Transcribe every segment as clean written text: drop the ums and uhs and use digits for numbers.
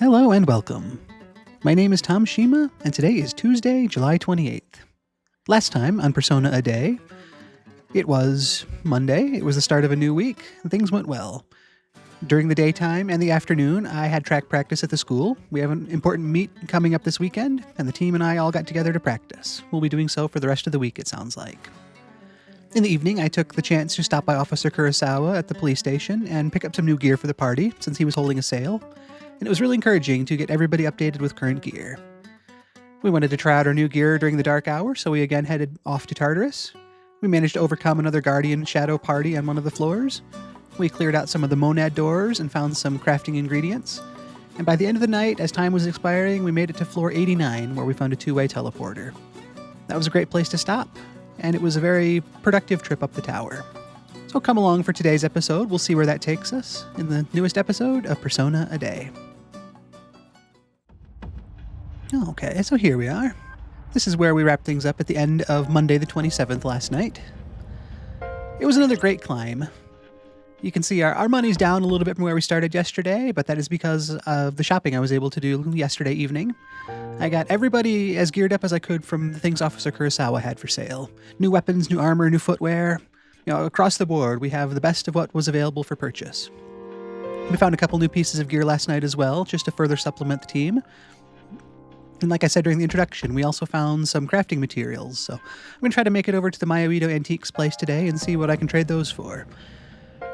Hello and welcome. My name is Tom Shima, and today is Tuesday, July 28th. Last time on Persona A Day, it was Monday. It was the start of a new week, and things went well. During the daytime and the afternoon, I had track practice at the school. We have an important meet coming up this weekend, and the team and I all got together to practice. We'll be doing so for the rest of the week, it sounds like. In the evening, I took the chance to stop by Officer Kurosawa at the police station and pick up some new gear for the party, since he was holding a sale. And it was really encouraging to get everybody updated with current gear. We wanted to try out our new gear during the dark hour, so we again headed off to Tartarus. We managed to overcome another Guardian Shadow party on one of the floors. We cleared out some of the monad doors and found some crafting ingredients. And by the end of the night, as time was expiring, we made it to floor 89, where we found a two-way teleporter. That was a great place to stop, and it was a very productive trip up the tower. So come along for today's episode. We'll see where that takes us in the newest episode of Persona A Day. Okay, so here we are. This is where we wrap things up at the end of Monday the 27th last night. It was another great climb. You can see our money's down a little bit from where we started yesterday, but that is because of the shopping I was able to do yesterday evening. I got everybody as geared up as I could from the things Officer Kurosawa had for sale. New weapons, new armor, new footwear. Across the board, we have the best of what was available for purchase. We found a couple new pieces of gear last night as well, just to further supplement the team. And like I said during the introduction, we also found some crafting materials, so I'm going to try to make it over to the Mayoito Antiques place today and see what I can trade those for.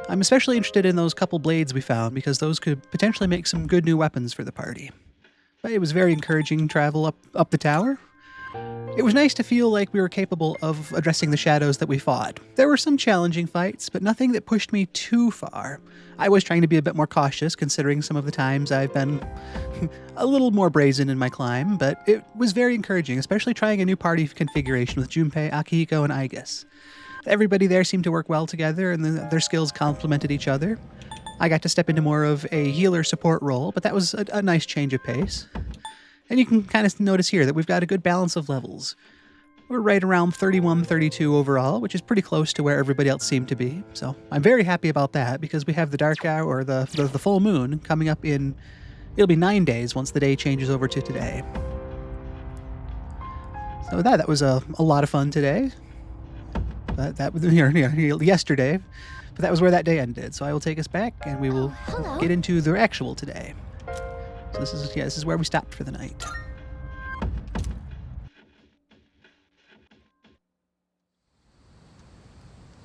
I'm especially interested in those couple blades we found, because those could potentially make some good new weapons for the party. But it was very encouraging travel up the tower. It was nice to feel like we were capable of addressing the shadows that we fought. There were some challenging fights, but nothing that pushed me too far. I was trying to be a bit more cautious, considering some of the times I've been a little more brazen in my climb, but it was very encouraging, especially trying a new party configuration with Junpei, Akihiko, and Aigis. Everybody there seemed to work well together, and their skills complemented each other. I got to step into more of a healer support role, but that was a nice change of pace. And you can kind of notice here that we've got a good balance of levels. We're right around 31, 32 overall, which is pretty close to where everybody else seemed to be. So I'm very happy about that, because we have the dark hour, or the full moon, coming up in, it'll be 9 days once the day changes over to today. So with that was a lot of fun today. But that was yesterday. But that was where that day ended. So I will take us back, and we will get into the actual today. So this is where we stopped for the night.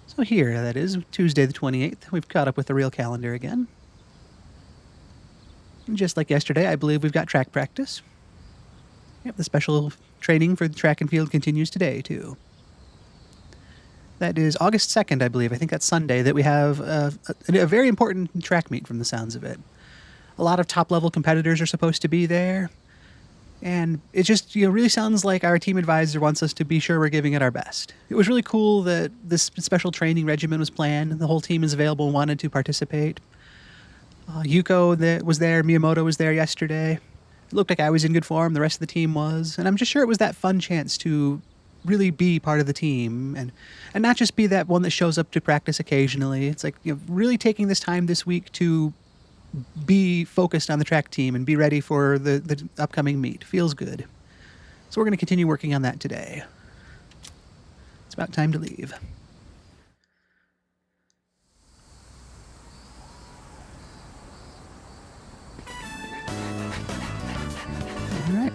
So here, that is Tuesday the 28th. We've caught up with the real calendar again. And just like yesterday, I believe we've got track practice. Yep, the special training for the track and field continues today, too. That is August 2nd, I believe. I think that's Sunday, that we have a very important track meet from the sounds of it. A lot of top-level competitors are supposed to be there. And it just really sounds like our team advisor wants us to be sure we're giving it our best. It was really cool that this special training regimen was planned, and the whole team is available and wanted to participate. Yuko was there, Miyamoto was there yesterday. It looked like I was in good form, the rest of the team was. And I'm just sure it was that fun chance to really be part of the team, and not just be that one that shows up to practice occasionally. It's like really taking this time this week to be focused on the track team and be ready for the upcoming meet. Feels good. So we're going to continue working on that today. It's about time to leave. All right.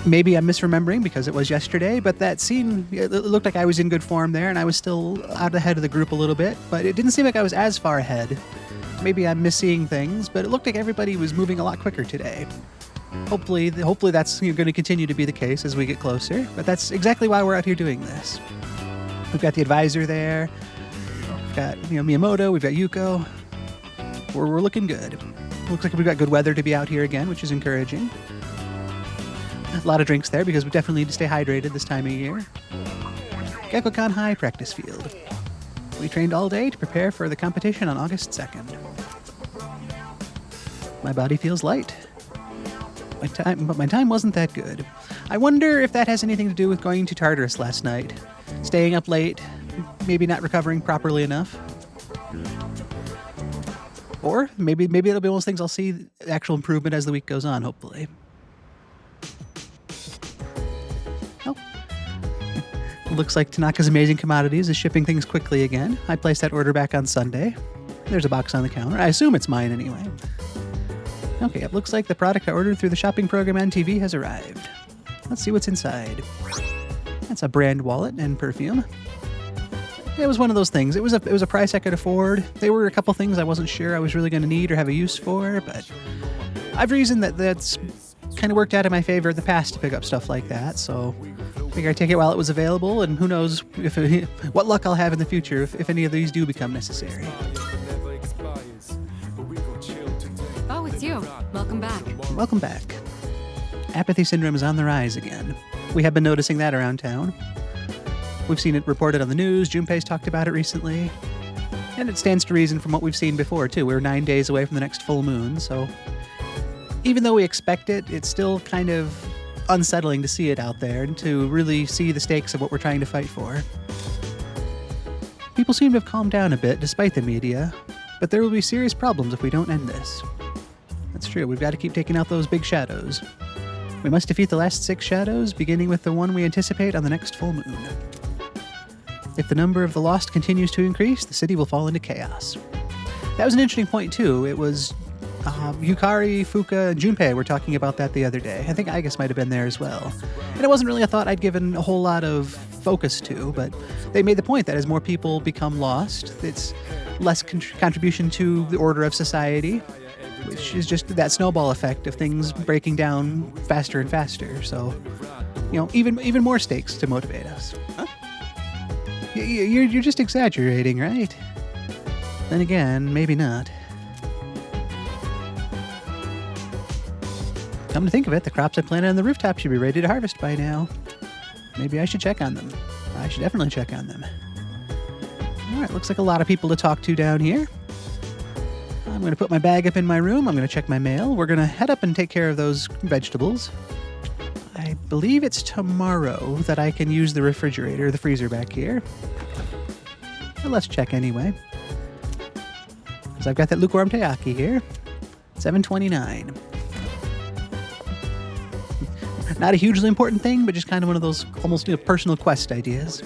Maybe I'm misremembering because it was yesterday, but that scene, it looked like I was in good form there, and I was still out ahead of the group a little bit, but it didn't seem like I was as far ahead. Maybe I'm misseeing things, but it looked like everybody was moving a lot quicker today. Hopefully that's going to continue to be the case as we get closer, but that's exactly why we're out here doing this. We've got the advisor there, we've got Miyamoto, we've got Yuko. We're looking good. Looks like we've got good weather to be out here again, which is encouraging. A lot of drinks there, because we definitely need to stay hydrated this time of year. Gekkokan High practice field. We trained all day to prepare for the competition on August 2nd. My body feels light. But my time wasn't that good. I wonder if that has anything to do with going to Tartarus last night. Staying up late, maybe not recovering properly enough. Or maybe it'll be one of those things I'll see actual improvement as the week goes on, hopefully. Oh. Looks like Tanaka's Amazing Commodities is shipping things quickly again. I placed that order back on Sunday. There's a box on the counter. I assume it's mine anyway. Okay, it looks like the product I ordered through the shopping program on TV has arrived. Let's see what's inside. That's a brand wallet and perfume. It was one of those things. It was a price I could afford. There were a couple things I wasn't sure I was really going to need or have a use for, but I've reasoned that's kind of worked out in my favor in the past to pick up stuff like that, so I figure I'd take it while it was available, and who knows what luck I'll have in the future if any of these do become necessary. Oh, it's you. Welcome back. Welcome back. Apathy syndrome is on the rise again. We have been noticing that around town. We've seen it reported on the news. Junpei's talked about it recently. And it stands to reason from what we've seen before, too. We're 9 days away from the next full moon, so even though we expect it, it's still kind of unsettling to see it out there and to really see the stakes of what we're trying to fight for. People seem to have calmed down a bit despite the media, but there will be serious problems if we don't end this. That's true. We've got to keep taking out those big shadows. We must defeat the last 6 shadows, beginning with the one we anticipate on the next full moon. If the number of the lost continues to increase, the city will fall into chaos. That was an interesting point, too. It was Yukari, Fuka, and Junpei were talking about that the other day. I think Igus might have been there as well. And it wasn't really a thought I'd given a whole lot of focus to, but they made the point that as more people become lost, it's less contribution to the order of society, which is just that snowball effect of things breaking down faster and faster. So, even more stakes to motivate us. Huh? You're just exaggerating, right? Then again, maybe not. Come to think of it, the crops I planted on the rooftop should be ready to harvest by now. Maybe I should check on them. I should definitely check on them. Alright, looks like a lot of people to talk to down here. I'm going to put my bag up in my room. I'm going to check my mail. We're going to head up and take care of those vegetables. I believe it's tomorrow that I can use the refrigerator, the freezer back here. But let's check anyway. Because I've got that lukewarm teaki here. $7.29. Not a hugely important thing, but just kind of one of those almost personal quest ideas.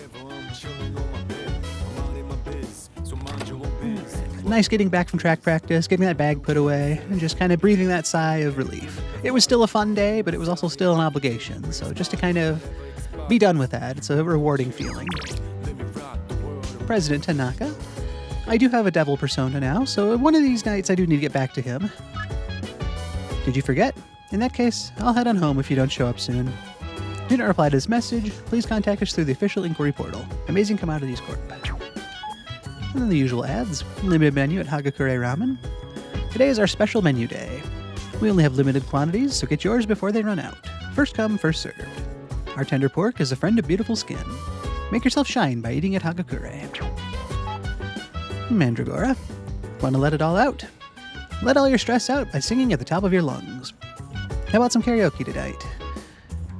Nice getting back from track practice, getting that bag put away, and just kind of breathing that sigh of relief. It was still a fun day, but it was also still an obligation. So just to kind of be done with that, it's a rewarding feeling. President Tanaka. I do have a devil persona now, so one of these nights I do need to get back to him. Did you forget? In that case, I'll head on home if you don't show up soon. Didn't reply to this message? Please contact us through the official inquiry portal, Amazing Commodities Corp. And then the usual ads. Limited menu at Hagakure Ramen. Today is our special menu day. We only have limited quantities, so get yours before they run out. First come, first served. Our tender pork is a friend of beautiful skin. Make yourself shine by eating at Hagakure. Mandragora. Want to let it all out? Let all your stress out by singing at the top of your lungs. How about some karaoke tonight?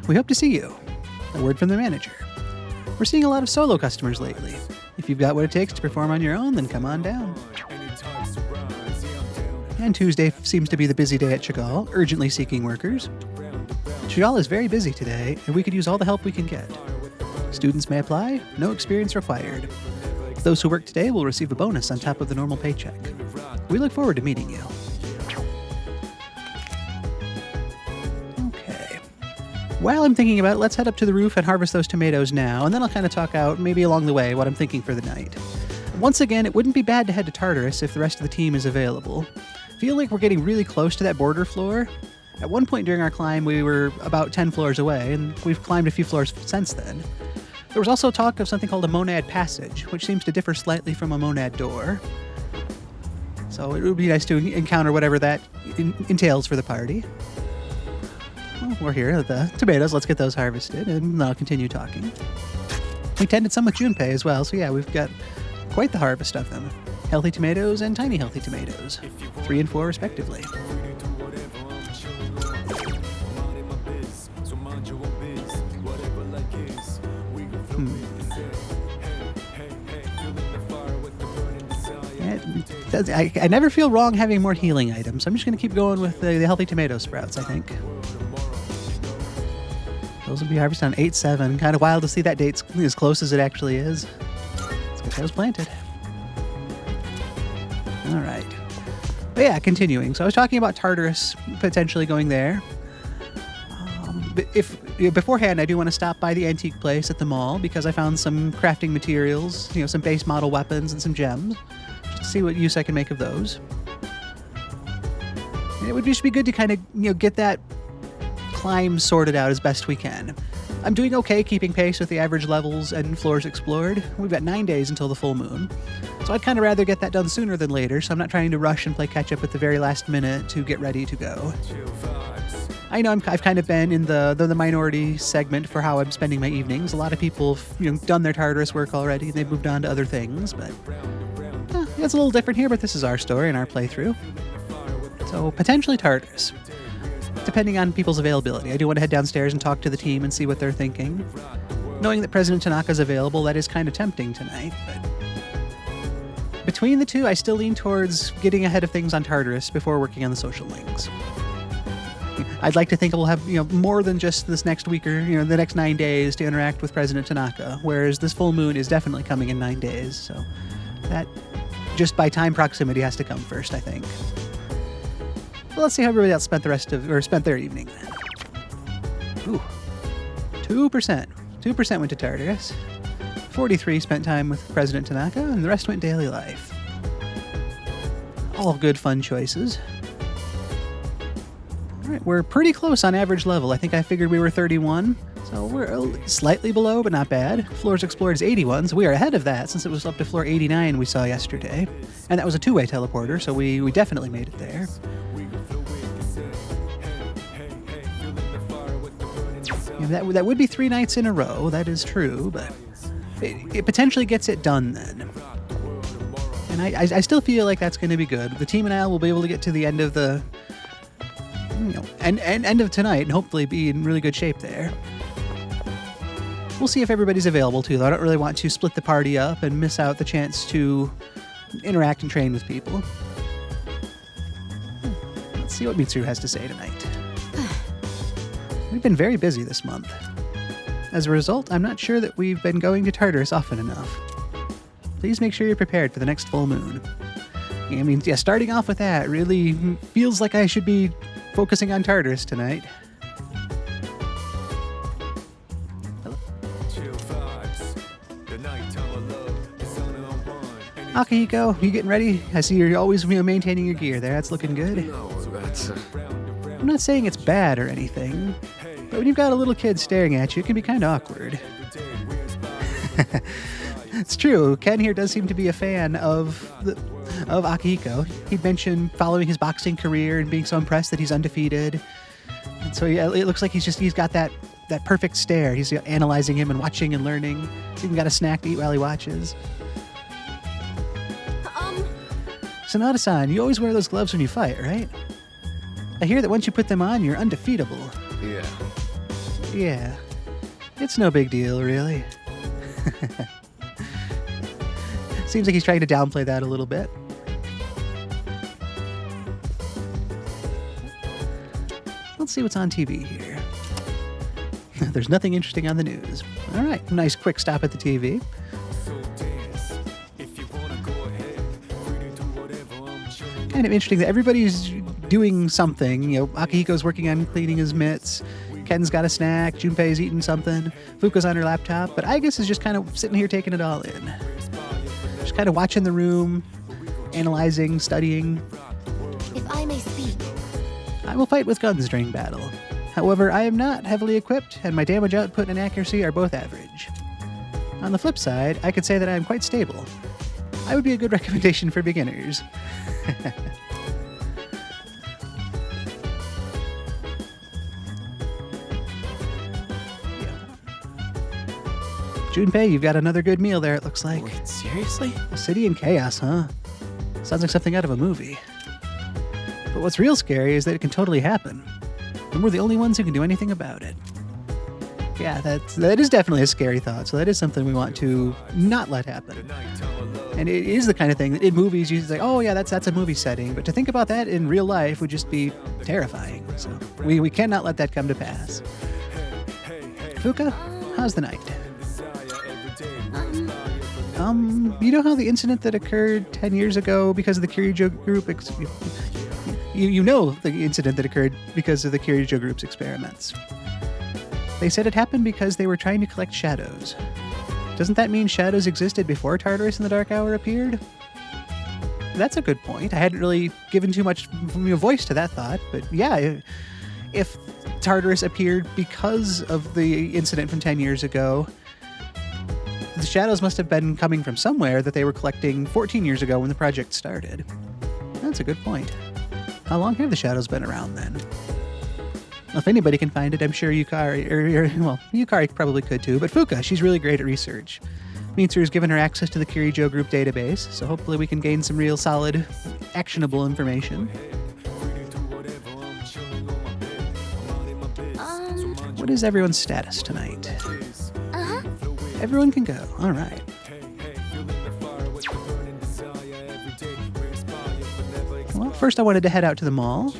We hope to see you. A word from the manager. We're seeing a lot of solo customers lately. If you've got what it takes to perform on your own, then come on down. And Tuesday seems to be the busy day at Chagall, urgently seeking workers. Chagall is very busy today, and we could use all the help we can get. Students may apply, no experience required. Those who work today will receive a bonus on top of the normal paycheck. We look forward to meeting you. Okay. While I'm thinking about it, let's head up to the roof and harvest those tomatoes now, and then I'll kind of talk out, maybe along the way, what I'm thinking for the night. Once again, it wouldn't be bad to head to Tartarus if the rest of the team is available. Feel like we're getting really close to that border floor. At one point during our climb, we were about 10 floors away, and we've climbed a few floors since then. There was also talk of something called a monad passage, which seems to differ slightly from a monad door. So it would be nice to encounter whatever that entails for the party. Well, we're here at the tomatoes. Let's get those harvested, and then I'll continue talking. We tended some with Junpei as well, so yeah, we've got quite the harvest of them. Healthy tomatoes and tiny healthy tomatoes. 3 and 4 respectively. I never feel wrong having more healing items. I'm just going to keep going with the healthy tomato sprouts, I think. Those will be harvested on 8/7. Kind of wild to see that date's as close as it actually is. It's because I was planted. All right. But yeah, continuing. So I was talking about Tartarus potentially going there. Beforehand, I do want to stop by the antique place at the mall because I found some crafting materials, some base model weapons and some gems. Just to see what use I can make of those. And it would just be good to kind of, get that climb sorted out as best we can. I'm doing okay keeping pace with the average levels and floors explored. We've got 9 days until the full moon. So I'd kind of rather get that done sooner than later, so I'm not trying to rush and play catch up at the very last minute to get ready to go. I know I've kind of been in the minority segment for how I'm spending my evenings. A lot of people have done their Tartarus work already, and they've moved on to other things, but it's a little different here, but this is our story and our playthrough. So potentially Tartarus, depending on people's availability. I do want to head downstairs and talk to the team and see what they're thinking. Knowing that President Tanaka's available, that is kind of tempting tonight, but between the two, I still lean towards getting ahead of things on Tartarus before working on the social links. I'd like to think we'll have, more than just this next week or, the next 9 days to interact with President Tanaka, whereas this full moon is definitely coming in 9 days, so that just by time proximity has to come first, I think. But let's see how everybody else spent their evening then. Ooh. 2%. 2% went to Tartarus. 43 spent time with President Tanaka, and the rest went daily life. All good fun choices. Alright, we're pretty close on average level. I think I figured we were 31, so we're slightly below, but not bad. Floors explored is 81, so we are ahead of that since it was up to floor 89 we saw yesterday. And that was a two-way teleporter, so we definitely made it there. That would be 3 nights in a row, that is true, but it potentially gets it done then. And I still feel like that's going to be good. The team and I will be able to get to the end of the end of tonight and hopefully be in really good shape there. We'll see if everybody's available too, though. I don't really want to split the party up and miss out the chance to interact and train with people. Let's see what Mitsuru has to say tonight. We've been very busy this month. As a result, I'm not sure that we've been going to Tartarus often enough. Please make sure you're prepared for the next full moon. Starting off with that really feels like I should be focusing on Tartarus tonight. Akihiko, you getting ready? I see you're always maintaining your gear there. That's looking good. No, that's... I'm not saying it's bad or anything, but when you've got a little kid staring at you, it can be kind of awkward. It's true. Ken here does seem to be a fan of Akihiko. He'd mentioned following his boxing career and being so impressed that he's undefeated. And so it looks like he's got that perfect stare. He's analyzing him and watching and learning. He's even got a snack to eat while he watches. Sonata-san, you always wear those gloves when you fight, right? I hear that once you put them on, you're undefeatable. Yeah. Yeah. It's no big deal, really. Seems like he's trying to downplay that a little bit. Let's see what's on TV here. There's nothing interesting on the news. All right, nice quick stop at the TV. Kind of interesting that everybody's doing something. Akihiko's working on cleaning his mitts. Ken's got a snack. Junpei's eating something. Fuka's on her laptop. But Agus is just kind of sitting here taking it all in. Just kind of watching the room, analyzing, studying. If I may speak. I will fight with guns during battle. However, I am not heavily equipped, and my damage output and accuracy are both average. On the flip side, I could say that I am quite stable. I would be a good recommendation for beginners. Junpei, you've got another good meal there, it looks like. Wait, seriously? A city in chaos, huh? Sounds like something out of a movie. But what's real scary is that it can totally happen. And we're the only ones who can do anything about it. Yeah, that is definitely a scary thought, so that is something we want to not let happen. And it is the kind of thing that in movies you say, oh yeah, that's a movie setting. But to think about that in real life would just be terrifying. So we cannot let that come to pass. Fuka, how's the night? You know how the incident that occurred 10 years ago because of the Kirijo group, you know the incident that occurred because of the Kirijo group's experiments. They said it happened because they were trying to collect shadows. Doesn't that mean shadows existed before Tartarus and the Dark Hour appeared? That's a good point. I hadn't really given too much voice to that thought, but yeah, if Tartarus appeared because of the incident from 10 years ago, the shadows must have been coming from somewhere that they were collecting 14 years ago when the project started. That's a good point. How long have the shadows been around then? Well, if anybody can find it, I'm sure Yukari probably could too, but Fuka, she's really great at research. Mitsuru's given her access to the Kirijo group database, so hopefully we can gain some real solid, actionable information. What is everyone's status tonight? Everyone can go. All right. Well, first I wanted to head out to the mall.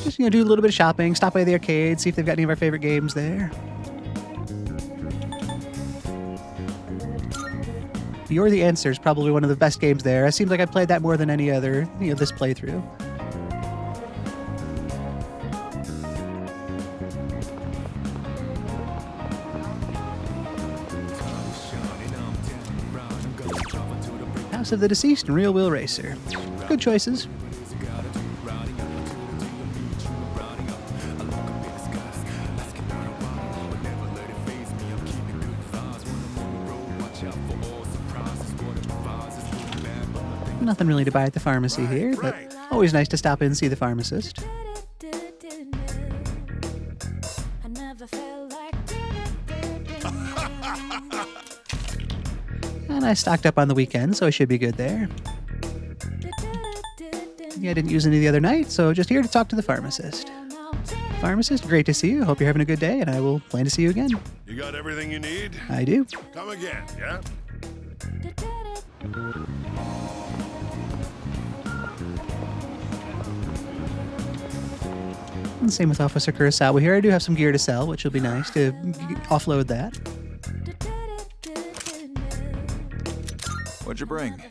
Just, do a little bit of shopping, stop by the arcade, see if they've got any of our favorite games there. You're the Answer is probably one of the best games there. It seems like I've played that more than any other, this playthrough. House of the Deceased and Real Wheel Racer. Good choices. Nothing really to buy at the pharmacy here, but always nice to stop in and see the pharmacist. And I stocked up on the weekend, so I should be good there. Yeah, I didn't use any the other night, so just here to talk to the pharmacist. Pharmacist, great to see you. Hope you're having a good day, and I will plan to see you again. You got everything you need? I do. Come again, yeah? And same with Officer Kurosawa here. I do have some gear to sell, which will be nice to offload that. What'd you bring?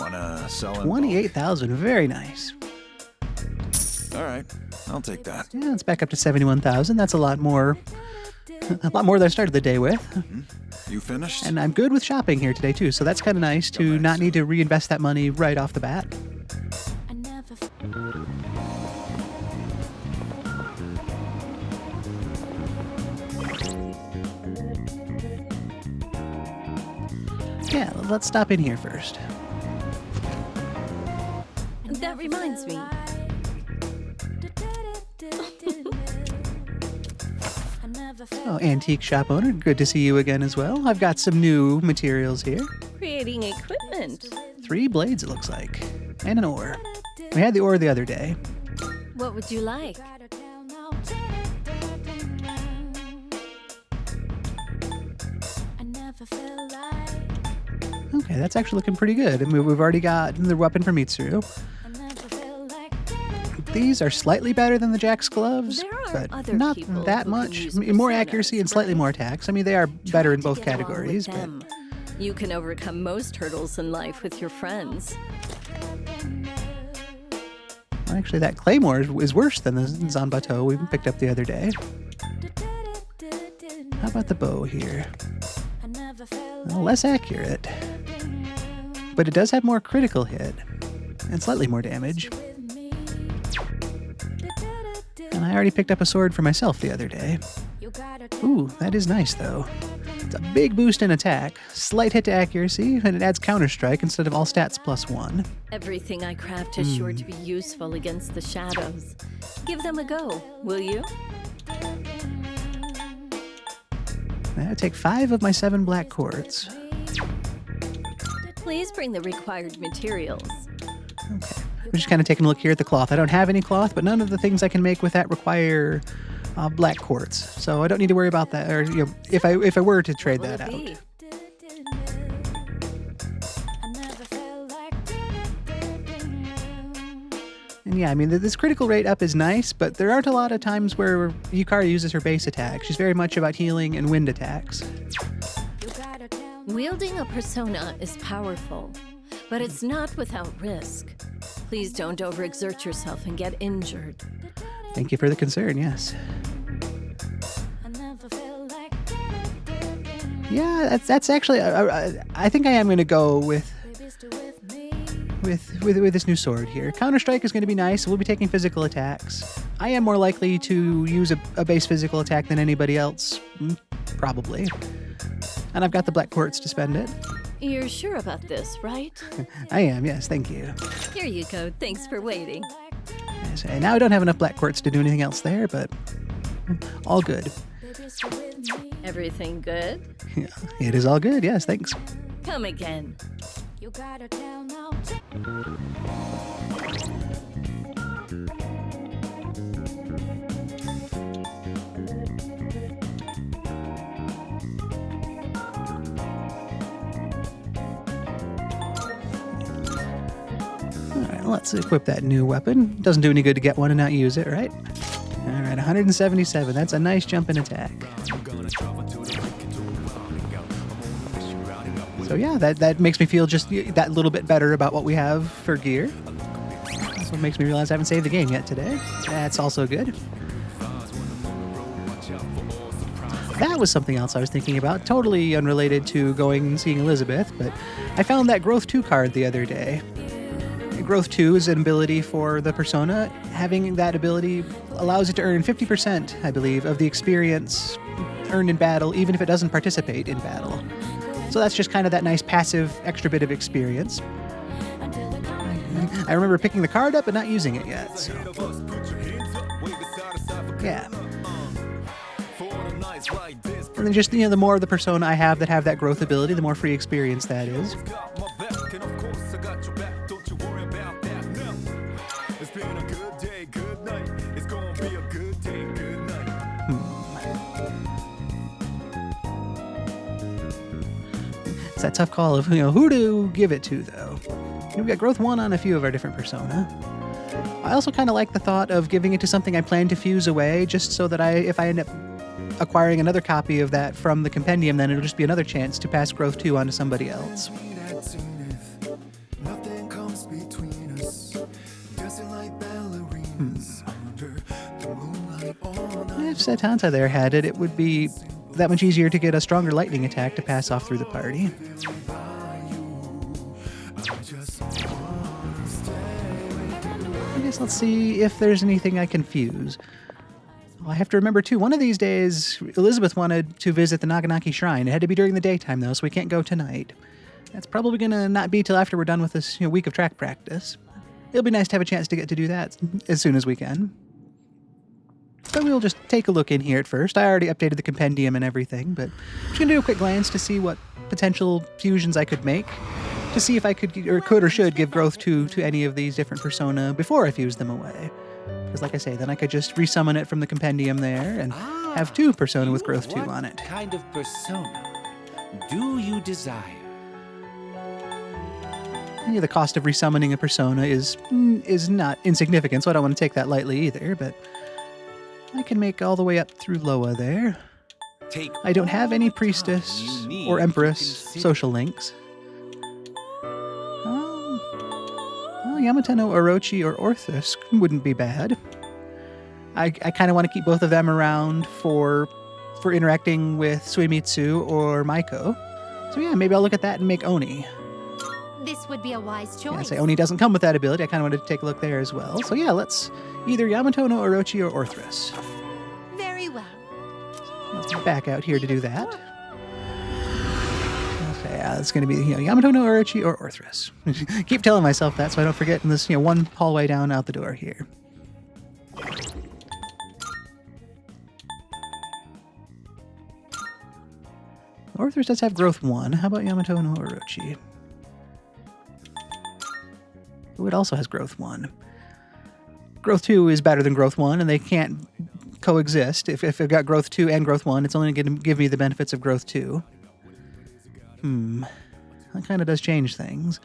Wanna sell in bulk? 28,000, very nice. All right, I'll take that. Yeah, it's back up to 71,000. That's a lot more than I started the day with. You finished? And I'm good with shopping here today too, so that's kind of nice to not need to reinvest that money right off the bat. Yeah, let's stop in here first. That reminds me. Oh, antique shop owner, good to see you again as well. I've got some new materials here. Creating equipment. 3 blades, it looks like, and an oar. We had the oar the other day. What would you like? Okay, that's actually looking pretty good. I mean, we've already got the weapon from Mitsuru. These are slightly better than the Jack's gloves, There are but other not people that who much. can use I mean, more personas, accuracy and slightly more attacks. I mean, they are better in both Get along with categories, but them. You can overcome most hurdles in life with your friends. actually that claymore is worse than the Zanbato we picked up the other day. How about the bow here? Well, less accurate, but it does have more critical hit and slightly more damage. And I already picked up a sword for myself the other day. Ooh, that is nice though. It's a big boost in attack, slight hit to accuracy, and it adds counter-strike instead of all stats +1. Everything I craft is sure to be useful against the shadows. Give them a go, will you? Now take 5 of my 7 black quartz. Please bring the required materials. Okay. I'm just kind of taking a look here at the cloth. I don't have any cloth, but none of the things I can make with that require black quartz. So I don't need to worry about that. Or if I were to trade What that will it out. be? And yeah, I mean, this critical rate up is nice, but there aren't a lot of times where Yukari uses her base attack. She's very much about healing and wind attacks. Wielding a persona is powerful, but it's not without risk. Please don't overexert yourself and get injured. Thank you for the concern, yes. Yeah, that's actually, I think I am going to go with this new sword here. Counter-Strike is going to be nice. We'll be taking physical attacks. I am more likely to use a base physical attack than anybody else, probably. And I've got the black quartz to spend it. You're sure about this, right? I am, yes, thank you. Here you go. Thanks for waiting. Yes, and now I don't have enough black quartz to do anything else there, but all good. Everything good? Yeah, it is all good, yes, thanks. Come again. You gotta tell now. Alright, let's equip that new weapon. Doesn't do any good to get one and not use it, right? Alright, 177. That's a nice jump in attack. So yeah, that makes me feel just that little bit better about what we have for gear. That's what makes me realize I haven't saved the game yet today. That's also good. That was something else I was thinking about, totally unrelated to going and seeing Elizabeth, but I found that Growth 2 card the other day. Growth 2 is an ability for the persona. Having that ability allows it to earn 50%, I believe, of the experience earned in battle, even if it doesn't participate in battle. So that's just kind of that nice passive extra bit of experience. I remember picking the card up but not using it yet, so. Yeah. And then just, the more of the persona I have that have that growth ability, the more free experience that is. It's that tough call of, who to give it to, though. We've got growth 1 on a few of our different persona. I also kind of like the thought of giving it to something I plan to fuse away, just so that if I end up acquiring another copy of that from the compendium, then it'll just be another chance to pass growth 2 on to somebody else. If Setanta there had it, it would be that much easier to get a stronger lightning attack to pass off through the party. I guess let's see if there's anything I can fuse. Well, I have to remember, too, one of these days, Elizabeth wanted to visit the Naganaki Shrine. It had to be during the daytime, though, so we can't go tonight. That's probably going to not be till after we're done with this week of track practice. It'll be nice to have a chance to get to do that as soon as we can. But we'll just take a look in here at first. I already updated the compendium and everything, but I'm just going to do a quick glance to see what potential fusions I could make, to see if I could or should give growth to any of these different persona before I fuse them away. Because like I say, then I could just resummon it from the compendium there and have 2 persona with growth 2 on it. What kind of persona do you desire? Yeah, the cost of resummoning a persona is not insignificant, so I don't want to take that lightly either, but I can make all the way up through Loa there. I don't have any priestess or empress social links. Yamato no Orochi or Orthus wouldn't be bad. I kind of want to keep both of them around for interacting with Suimitsu or Maiko. So yeah, maybe I'll look at that and make Oni. This would be a wise choice. Yeah, say Oni doesn't come with that ability. I kind of wanted to take a look there as well. So yeah, let's either Yamato no Orochi or Orthus. Very well. Let's back out here to do that. Okay, it's going to be Yamato no Orochi or Orthus. Keep telling myself that so I don't forget in this one hallway down out the door here. Orthus does have growth 1. How about Yamato no Orochi? Ooh, it also has growth 1. Growth 2 is better than growth 1, and they can't coexist. If I've got growth 2 and growth 1, it's only going to give me the benefits of growth 2. That kind of does change things.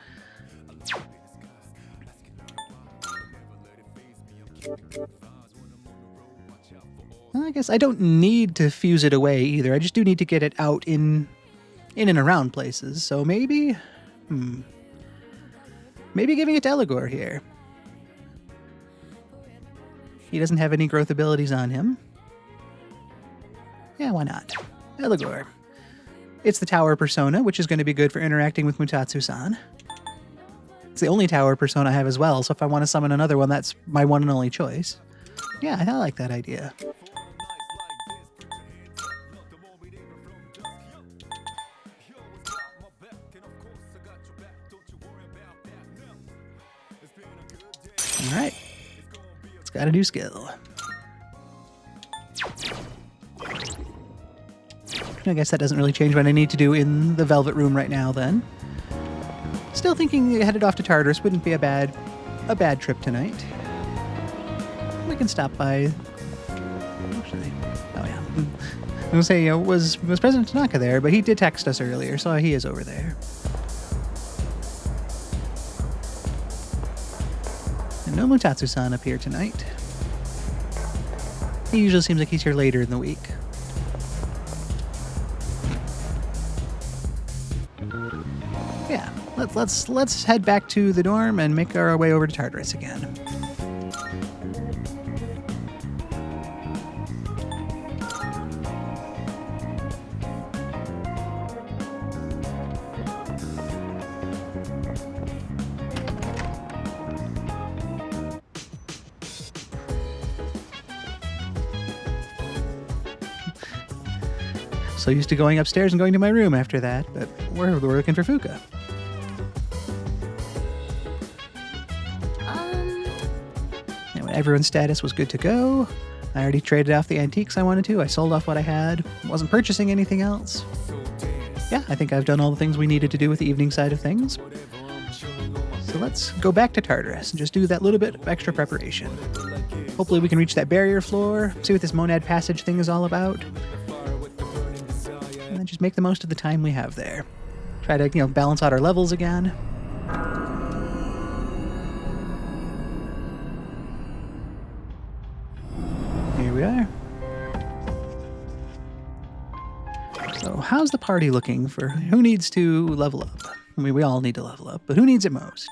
Well, I guess I don't need to fuse it away either. I just do need to get it out in and around places. So maybe... Maybe giving it to Eligor here. He doesn't have any growth abilities on him. Yeah, why not? Eligor. It's the tower persona, which is going to be good for interacting with Mutatsu-san. It's the only tower persona I have as well, so if I want to summon another one, that's my one and only choice. Yeah, I like that idea. Alright. It's got a new skill. I guess that doesn't really change what I need to do in the Velvet Room right now, then. Still thinking headed off to Tartarus wouldn't be a bad trip tonight. We can stop by... Actually... Oh, yeah. I was going to say, was President Tanaka there, but he did text us earlier, so he is over there. And no Mutatsu-san up here tonight. He usually seems like he's here later in the week. Yeah, let's head back to the dorm and make our way over to Tartarus again. So used to going upstairs and going to my room after that, but we're looking for Fuka. Anyway, everyone's status was good to go. I already traded off the antiques I wanted to. I sold off what I had. Wasn't purchasing anything else. Yeah, I think I've done all the things we needed to do with the evening side of things. So let's go back to Tartarus and just do that little bit of extra preparation. Hopefully we can reach that barrier floor, see what this monad passage thing is all about. And then just make the most of the time we have there. Try to, balance out our levels again. Here we are. So how's the party looking for who needs to level up? I mean, we all need to level up, but who needs it most?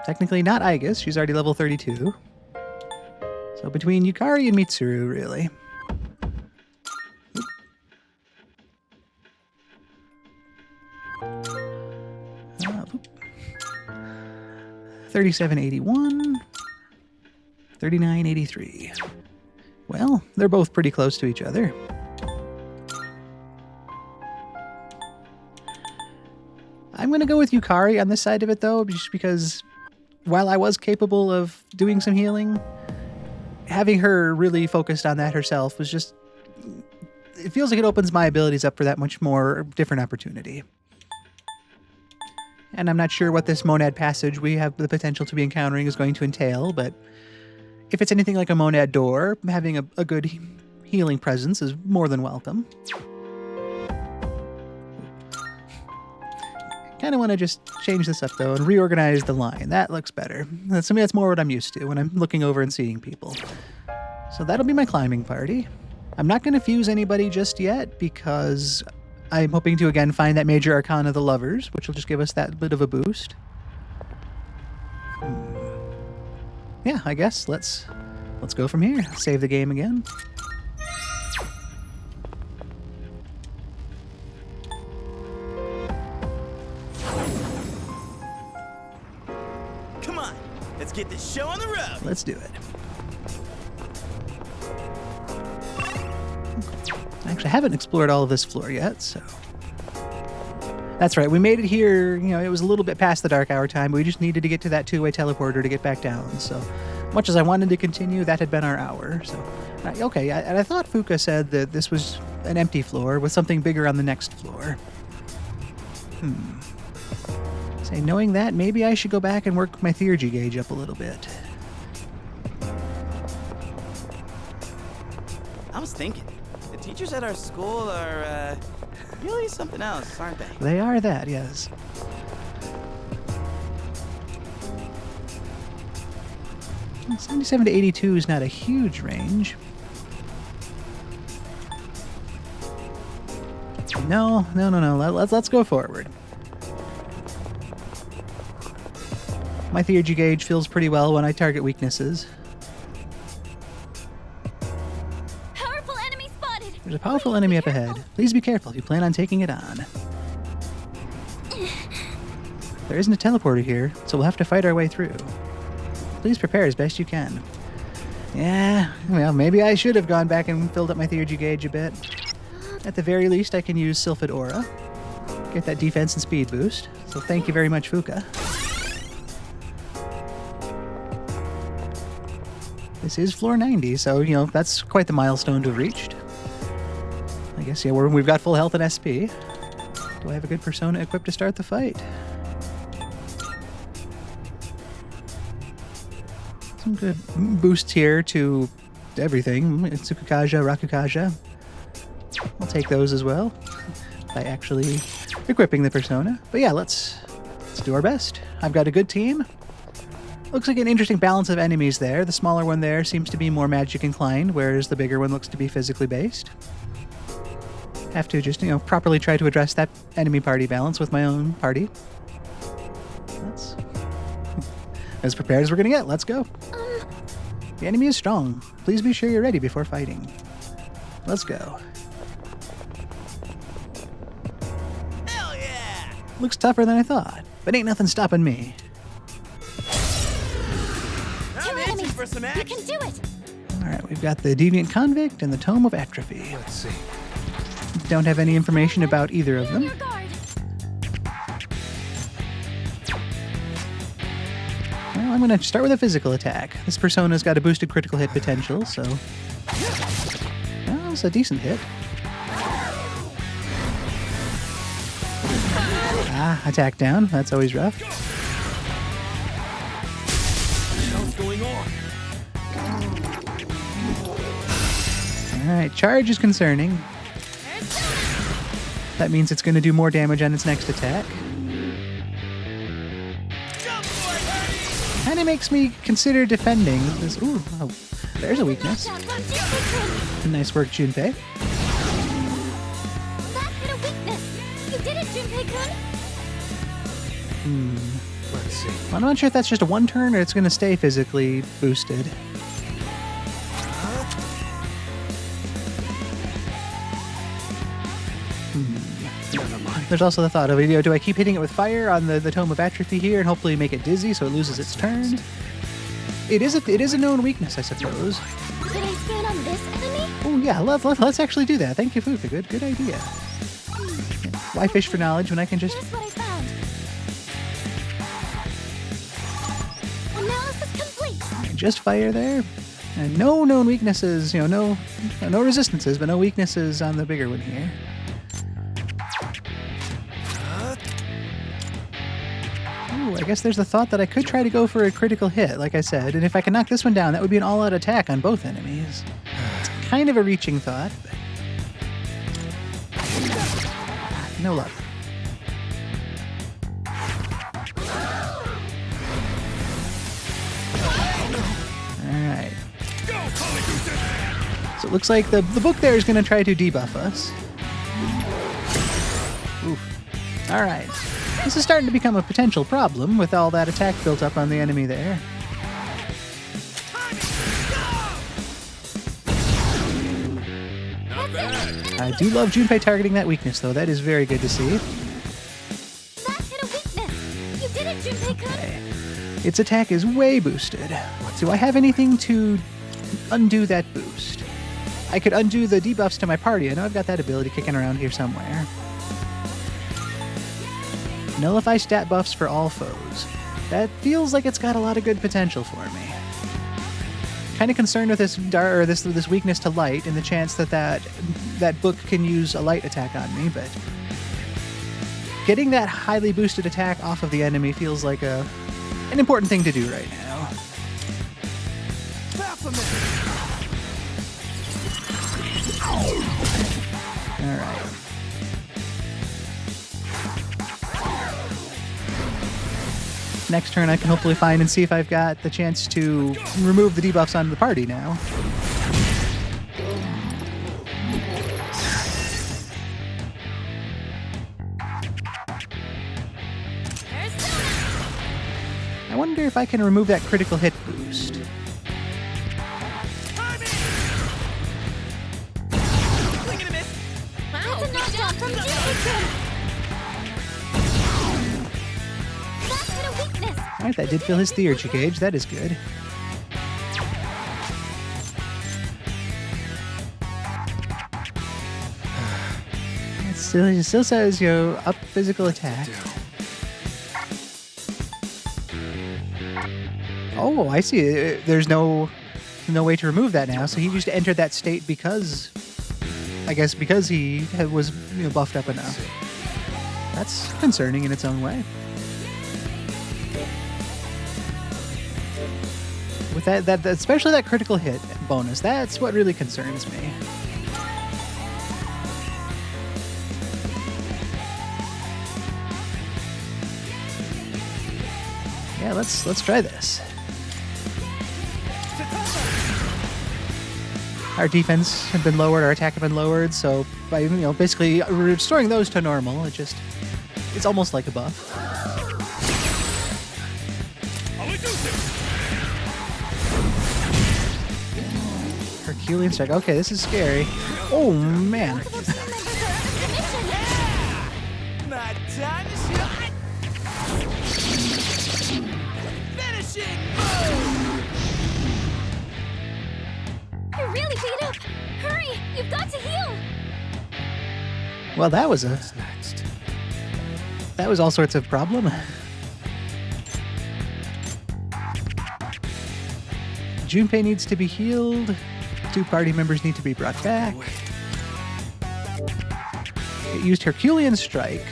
Technically not Aigis, she's already level 32. So between Yukari and Mitsuru, really. 3781, 3983. Well, they're both pretty close to each other. I'm going to go with Yukari on this side of it, though, just because while I was capable of doing some healing, having her really focused on that herself was just... It feels like it opens my abilities up for that much more different opportunity. And I'm not sure what this monad passage we have the potential to be encountering is going to entail, but if it's anything like a monad door, having a good healing presence is more than welcome. Kind of want to just change this up, though, and reorganize the line. That looks better. That's more what I'm used to when I'm looking over and seeing people. So that'll be my climbing party. I'm not going to fuse anybody just yet, because I'm hoping to, again, find that Major Arcana of the Lovers, which will just give us that bit of a boost. Yeah, I guess let's go from here. Save the game again. Come on, let's get this show on the road. Let's do it. Actually, I haven't explored all of this floor yet, so... That's right, we made it here, it was a little bit past the dark hour time, but we just needed to get to that two-way teleporter to get back down, so... Much as I wanted to continue, that had been our hour, so... Okay, and I thought Fuka said that this was an empty floor with something bigger on the next floor. Say, knowing that, maybe I should go back and work my theurgy gauge up a little bit. I was thinking, the teachers at our school are, really something else, aren't they? They are that, yes. 77 to 82 is not a huge range. No. Let's go forward. My theurgy gauge feels pretty well when I target weaknesses. Powerful enemy spotted. There's a powerful enemy up ahead. Please be careful if you plan on taking it on. There isn't a teleporter here, so we'll have to fight our way through. Please prepare as best you can. Yeah, well, maybe I should have gone back and filled up my theurgy gauge a bit. At the very least, I can use Sylphid Aura. Get that defense and speed boost. So thank you very much, Fuka. This is floor 90, so, that's quite the milestone to have reached. I guess, yeah, we've got full health and SP. Do I have a good persona equipped to start the fight? Some good boosts here to everything. Tsukukaja, Rakukaja. I'll take those as well by actually equipping the persona. But yeah, let's do our best. I've got a good team. Looks like an interesting balance of enemies there. The smaller one there seems to be more magic inclined, whereas the bigger one looks to be physically based. Have to just, properly try to address that enemy party balance with my own party. That's as prepared as we're gonna get. Let's go. The enemy is strong. Please be sure you're ready before fighting. Let's go. Hell yeah! Looks tougher than I thought, but ain't nothing stopping me. I'm itching for some You action. can do it. Alright, we've got the Deviant Convict and the Tome of Atrophy. Let's see. Don't have any information about either of On them. your guard. Well, I'm going to start with a physical attack. This persona's got a boosted critical hit potential, so... Well, it's a decent hit. Ah, attack down. That's always rough. What's going on? Alright, charge is concerning. That means it's going to do more damage on its next attack. Kind of makes me consider defending this. Ooh, oh, there's a weakness. Watch out from Junpei-kun. Nice work, Junpei. That hit a weakness. You did it, Junpei-kun. Let's see. I'm not sure if that's just a one turn or it's going to stay physically boosted. Never mind. There's also the thought of, do I keep hitting it with fire on the Tome of Atrophy here and hopefully make it dizzy so it loses its turn? It is a known weakness, I suppose. Should I stand on this enemy? Oh yeah, let's actually do that. Thank you, Fuka. Good idea. Why fish for knowledge when I can just... Here's what I found. Analysis complete. Just fire there. And no known weaknesses, no resistances, but no weaknesses on the bigger one here. Ooh, I guess there's the thought that I could try to go for a critical hit, like I said, and if I can knock this one down, that would be an all-out attack on both enemies. It's kind of a reaching thought, but... No luck. Alright. So it looks like the book there is going to try to debuff us. Oof. Alright. This is starting to become a potential problem with all that attack built up on the enemy there. Not bad. I do love Junpei targeting that weakness, though. That is very good to see. That hit a weakness. You did it, Junpei-kun. Okay. Its attack is way boosted. Do I have anything to undo that boost? I could undo the debuffs to my party. I know I've got that ability kicking around here somewhere. Nullify stat buffs for all foes. That feels like it's got a lot of good potential for me. Kind of concerned with this weakness to light and the chance that book can use a light attack on me, but getting that highly boosted attack off of the enemy feels like an important thing to do right now. All right. Next turn I can hopefully find and see if I've got the chance to remove the debuffs onto the party now. I wonder if I can remove that critical hit boost. That's a knockdown from Yuko. That hit a weakness. Alright, that did fill his theurgy gauge. That is good. It still says, up physical attack. Oh, I see. There's no way to remove that now. So he just entered that state because, I guess, because he was buffed up enough. That's concerning in its own way. With that especially that critical hit bonus, that's what really concerns me. Yeah, let's try this. Our defense had been lowered, our attack had been lowered, so by basically restoring those to normal, it's almost like a buff. Herculean strike. Okay, this is scary. Oh man. My time is shot. Finishing move. You're really beat up. Hurry, you've got to heal. Well, that was Next. that was all sorts of problem. Junpei needs to be healed. 2 party members need to be brought back. It used Herculean Strike.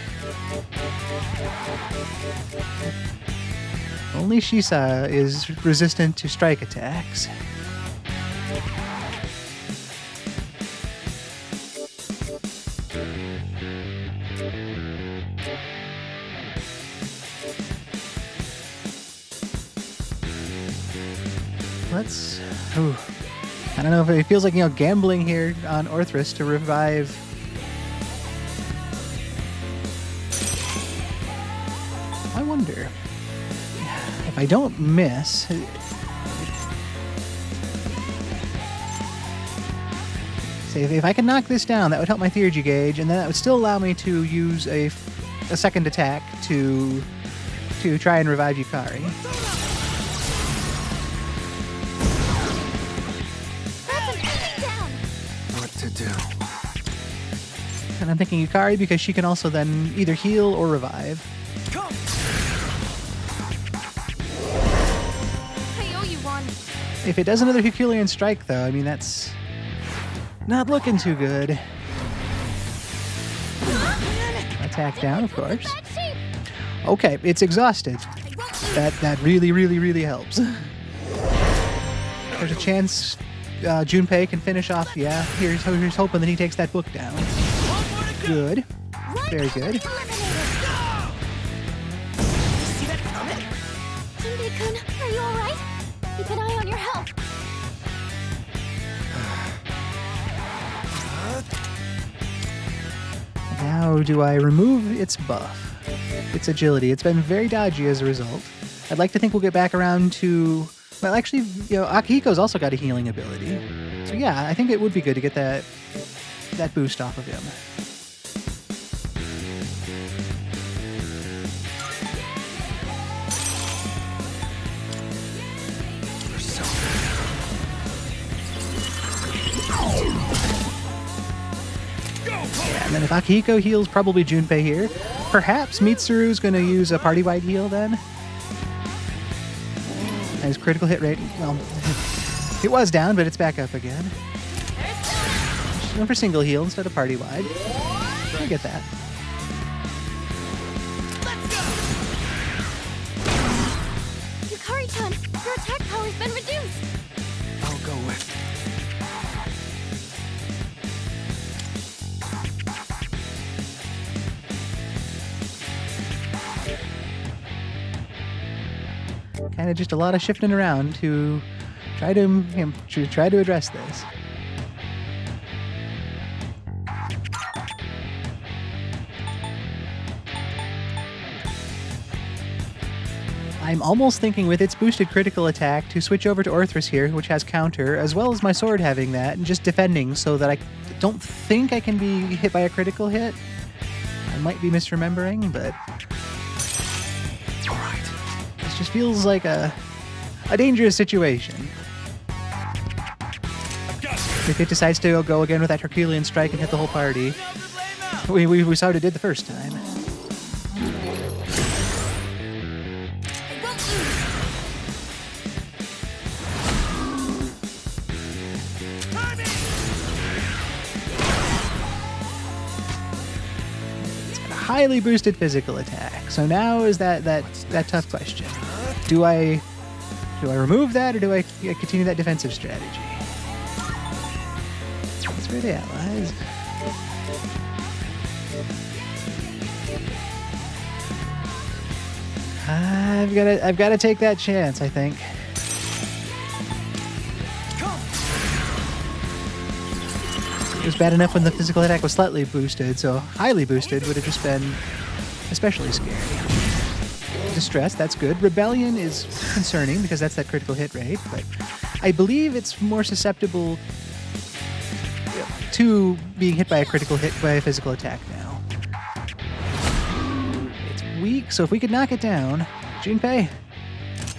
Only Shisa is resistant to strike attacks. I don't know if it feels like, gambling here on Orthrus to revive. I wonder if I don't miss. Say if I can knock this down, that would help my theurgy gauge, and then that would still allow me to use a second attack to try and revive Yukari. Do. And I'm thinking Yukari because she can also then either heal or revive. I owe you one. If it does another Herculean Strike, though, that's not looking too good. Attack down, of course. Bad shape. Okay, it's exhausted. I won't lose. That really, really, really helps. There's a chance Junpei can finish off. Yeah, here's hoping that he takes that book down. Good. Very good. See that coming? Junpei-kun, are you alright? Keep an eye on your health. Now, do I remove its buff? Its agility. It's been very dodgy as a result. I'd like to think we'll get back around to... Well, actually, Akihiko's also got a healing ability. So yeah, I think it would be good to get that boost off of him. Yeah, and then if Akihiko heals, probably Junpei here. Perhaps Mitsuru's going to use a party-wide heal then. His critical hit rate, well, it was down, but it's back up again. She's going for single heal instead of party-wide. I get that. Yukari-chan, your attack power's been reduced. I'll go with. kind of just a lot of shifting around to try to address this. I'm almost thinking with its boosted critical attack to switch over to Orthrus here, which has counter, as well as my sword having that, and just defending so that I don't think I can be hit by a critical hit. I might be misremembering, but... Alright. This just feels like a dangerous situation. If it decides to go again with that Herculean strike and hit the whole party, we sort of did the first time. Highly boosted physical attack. So now is that tough question. Do I remove that, or do I continue that defensive strategy? It's for the allies. I've got to take that chance, I think. It was bad enough when the physical attack was slightly boosted, so highly boosted would have just been especially scary. Distress, that's good. Rebellion is concerning because that's that critical hit rate, but I believe it's more susceptible to being hit by a critical hit by a physical attack now. It's weak, so if we could knock it down, Junpei,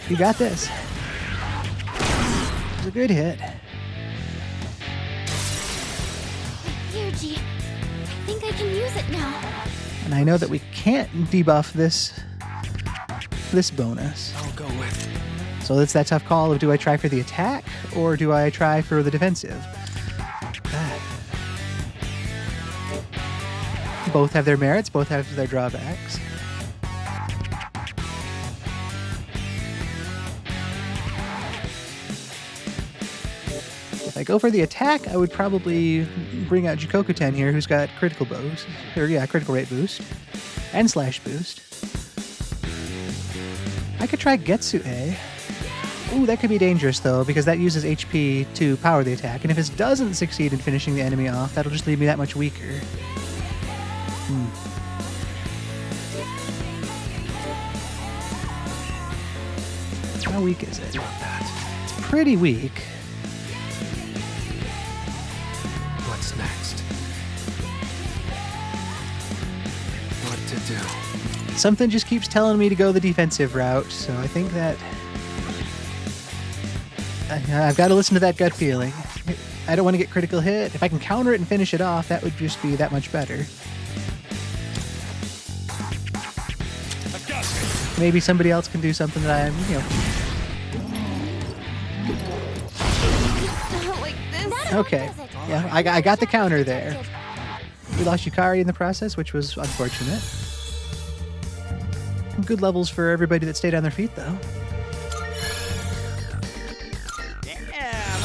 you got this. It was a good hit. Energy. I think I can use it now. And I know that we can't debuff this bonus. I'll go with. So it's that tough call of, do I try for the attack or do I try for the defensive? Both have their merits, both have their drawbacks. If I go for the attack, I would probably bring out Jikoku-ten here, who's got critical boost, or yeah, critical rate boost, and slash boost. I could try Getsu-e. Ooh, that could be dangerous though, because that uses HP to power the attack, and if it doesn't succeed in finishing the enemy off, that'll just leave me that much weaker. How weak is it? It's pretty weak. What's next? What to do? Something just keeps telling me to go the defensive route, so I think that I've got to listen to that gut feeling. I don't want to get critical hit. If I can counter it and finish it off, that would just be that much better. Maybe somebody else can do something that I'm, Like this? Okay. Yeah, I got the counter there. We lost Yukari in the process, which was unfortunate. Good levels for everybody that stayed on their feet, though. Damn,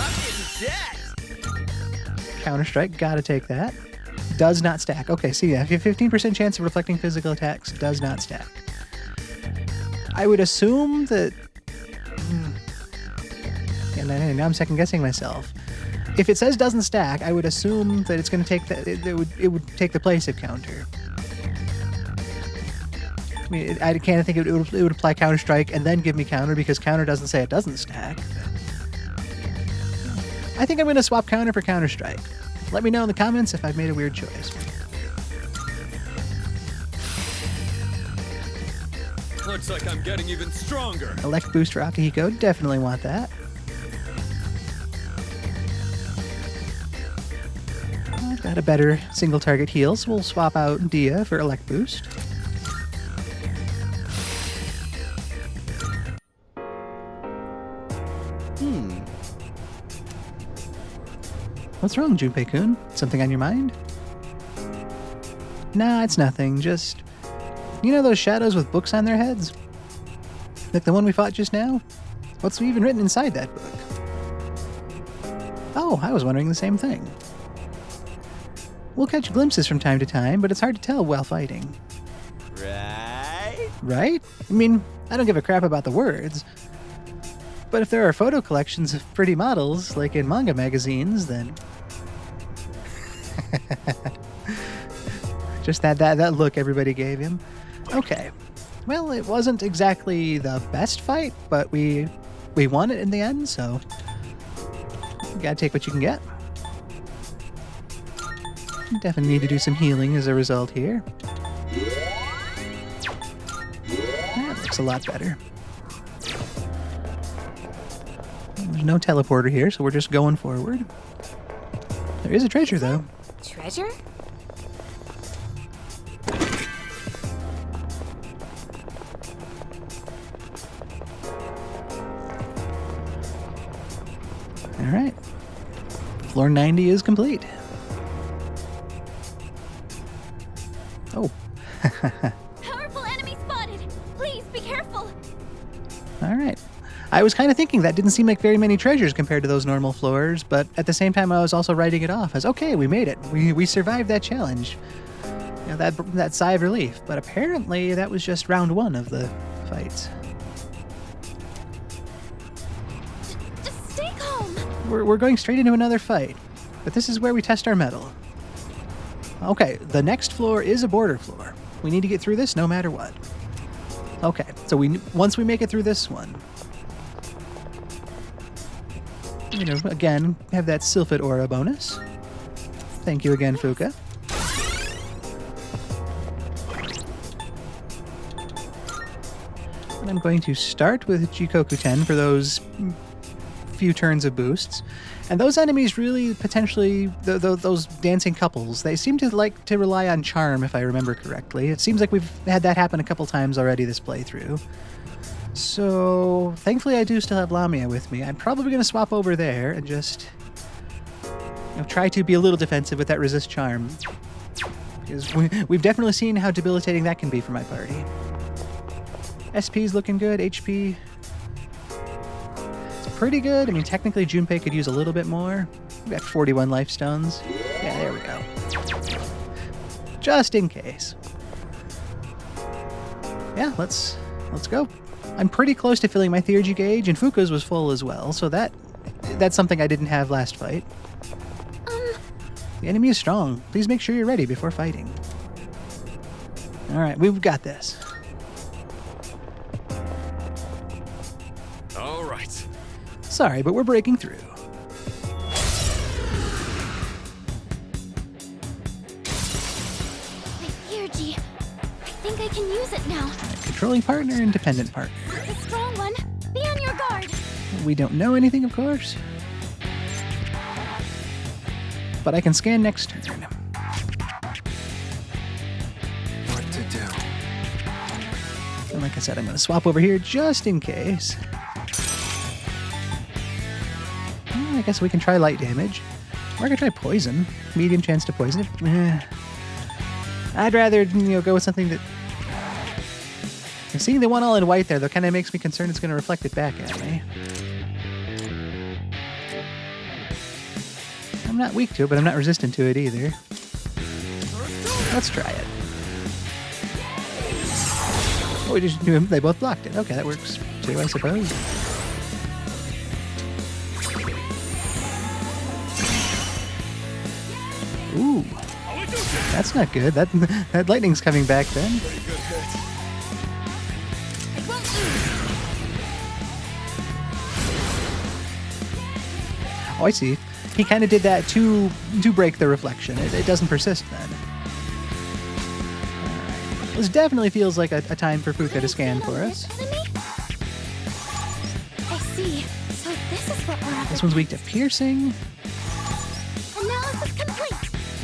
I'm getting jacked. Counter-strike, gotta take that. Does not stack. Okay, see, yeah, if you have 15% chance of reflecting physical attacks, does not stack. I would assume that... And now I'm second-guessing myself. If it says doesn't stack, I would assume that it's going to take that. It would take the place of counter. I mean, I can't think it would apply counter strike and then give me counter, because counter doesn't say it doesn't stack. I think I'm going to swap counter for counter strike. Let me know in the comments if I've made a weird choice. Looks like I'm getting even stronger. Elect boost for Akihiko, definitely want that. I've got a better single target heal, so we'll swap out Dia for elect boost. What's wrong, Junpei-kun? Something on your mind? Nah, it's nothing, just... You know those shadows with books on their heads? Like the one we fought just now? What's even written inside that book? Oh, I was wondering the same thing. We'll catch glimpses from time to time, but it's hard to tell while fighting. Right? Right? I mean, I don't give a crap about the words. But if there are photo collections of pretty models, like in manga magazines, then... Just that look everybody gave him. Okay. Well, it wasn't exactly the best fight, but we won it in the end, so... You gotta take what you can get. Definitely need to do some healing as a result here. That looks a lot better. There's no teleporter here, so we're just going forward. There is a treasure, though. Treasure? All right. Floor 90 is complete. Oh. Powerful enemy spotted! Please be careful! All right. I was kind of thinking that didn't seem like very many treasures compared to those normal floors, but at the same time I was also writing it off as, okay, we made it. We survived that challenge. You know, that sigh of relief. But apparently that was just round 1 of the fights. Just stay calm! We're going straight into another fight, but this is where we test our mettle. Okay, the next floor is a border floor. We need to get through this no matter what. Okay, so once we make it through this one, you know, again, have that Sylphid Aura bonus. Thank you again, Fuka. And I'm going to start with Jikoku 10 for those few turns of boosts. And those enemies really potentially, those dancing couples, they seem to like to rely on charm, if I remember correctly. It seems like we've had that happen a couple times already this playthrough. So, thankfully I do still have Lamia with me. I'm probably going to swap over there and just try to be a little defensive with that resist charm. Because we've definitely seen how debilitating that can be for my party. SP's looking good, HP... pretty good. I mean, technically Junpei could use a little bit more. We got 41 life stones. Yeah, there we go. Just in case. Yeah, let's go. I'm pretty close to filling my Theurgy gauge, and Fuka's was full as well, so that's something I didn't have last fight. The enemy is strong. Please make sure you're ready before fighting. Alright, we've got this. All right. Sorry, but we're breaking through. My Theurgy. I think I can use it now. Controlling partner and dependent partner. It's a strong one. Be on your guard. We don't know anything, of course. But I can scan next turn. What to do? And like I said, I'm going to swap over here just in case. Well, I guess we can try light damage. Or I can try poison. Medium chance to poison it. I'd rather, go with something that... And seeing the one all in white there, though, kind of makes me concerned it's going to reflect it back at me. I'm not weak to it, but I'm not resistant to it either. Let's try it. Oh, they both blocked it. Okay, that works too, I suppose. Ooh, that's not good. That lightning's coming back then. Oh, I see. He kind of did that to break the reflection. It doesn't persist then. Alright. This definitely feels like a time for Fuka to scan for us. I see. So this is what we're up This one's weak to piercing. Analysis complete.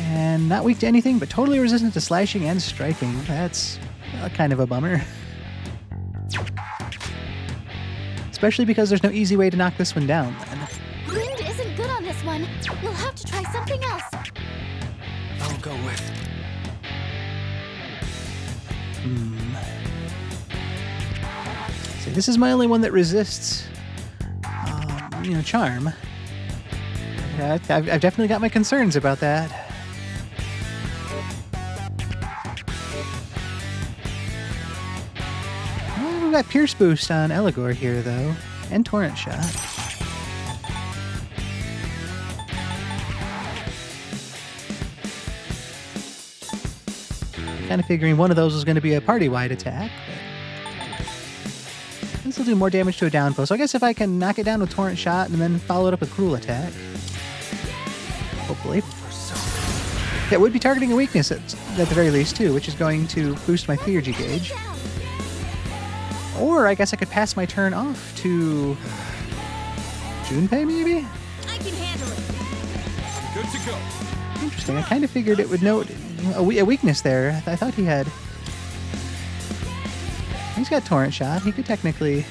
And not weak to anything, but totally resistant to slashing and striking. That's kind of a bummer. Especially because there's no easy way to knock this one down then. Wind isn't good on this one. We'll have to try something else. I'll go with. See, this is my only one that resists, charm. I've definitely got my concerns about that. Well, we've got Pierce Boost on Eligor here, though. And Torrent Shot. Kind of figuring one of those was going to be a party-wide attack, but this will do more damage to a down foe. So I guess if I can knock it down with Torrent Shot and then follow it up with Cruel Attack, hopefully. That would be targeting a weakness at the very least too, which is going to boost my Theurgy gauge. Or I guess I could pass my turn off to Junpei, maybe? I can handle it. Good to go. Interesting. I kind of figured it would note a weakness there. I thought he had... He's got Torrent Shot. He could technically...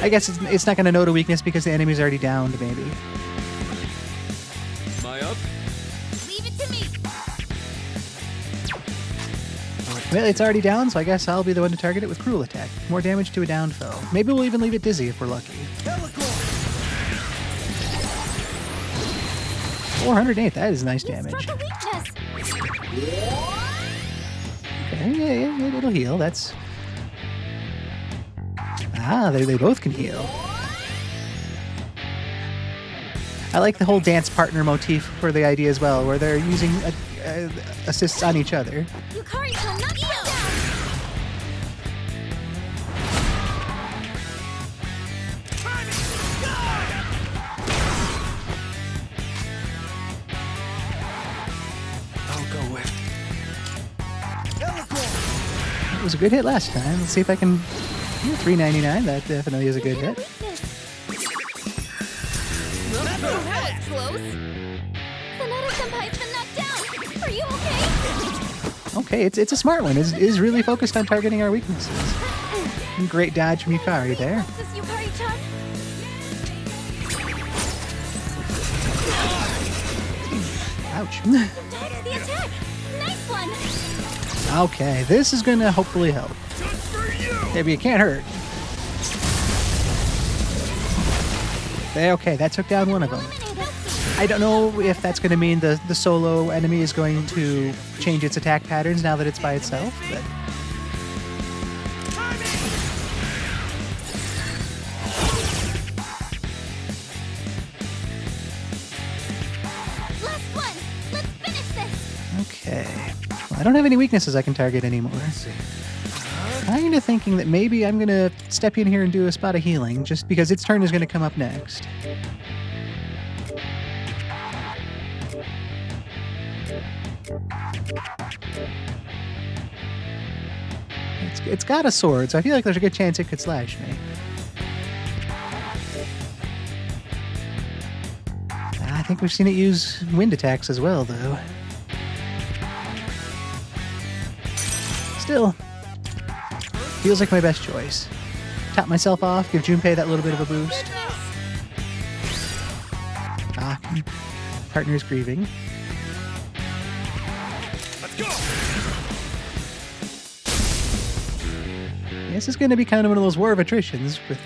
I guess it's not going to note a weakness because the enemy's already downed, maybe. Am I up? Leave it to me. Well, it's already down, so I guess I'll be the one to target it with Cruel Attack. More damage to a downed foe. Maybe we'll even leave it dizzy if we're lucky. 408, that is nice damage. Struck a weakness. Okay, yeah, it'll heal. That's... Ah, they both can heal. I like the whole dance partner motif for the idea as well, where they're using assists on each other. Yukari-chan, knock him down. I'll go with. It was a good hit last time. Let's see if I can... Yeah, 399, that definitely is a good hit. That was close. Sonata-senpai's been knocked down. Are you okay? Okay, it's a smart one. Is really focused on targeting our weaknesses. Great dodge from Yukari there. This is Yukari-chan. Ouch. Dodged the attack. Nice one. Okay, this is gonna hopefully help. Maybe it can't hurt. Okay, that took down one of them. I don't know if that's going to mean the solo enemy is going to change its attack patterns now that it's by itself, but... Last one. Let's finish this. Okay. Well, I don't have any weaknesses I can target anymore. Kind of thinking that maybe I'm going to step in here and do a spot of healing, just because its turn is going to come up next. It's got a sword, so I feel like there's a good chance it could slash me. I think we've seen it use wind attacks as well, though. Still, feels like my best choice. Top myself off, give Junpei that little bit of a boost. Ah, partner's grieving. Let's go. This is going to be kind of one of those war of attritions with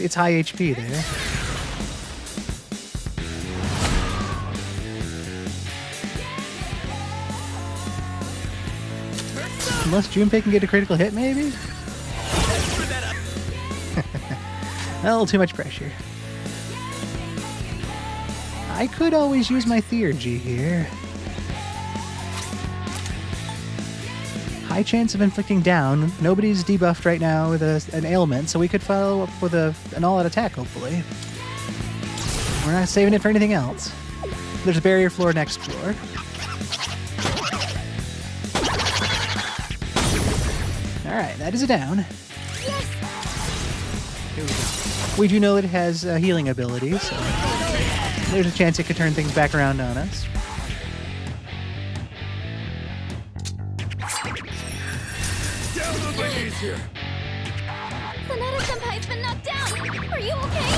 its high HP there. Unless Junpei can get a critical hit, maybe? A little too much pressure. I could always use my Theurgy here. High chance of inflicting down. Nobody's debuffed right now with an ailment, so we could follow up with an all-out attack, hopefully. We're not saving it for anything else. There's a barrier floor next floor. Alright, that is a down. Yes. Here we go. We do know it has healing abilities, so there's a chance it could turn things back around on us. Down on my knees here. Sonata-senpai's been knocked down. Are you okay?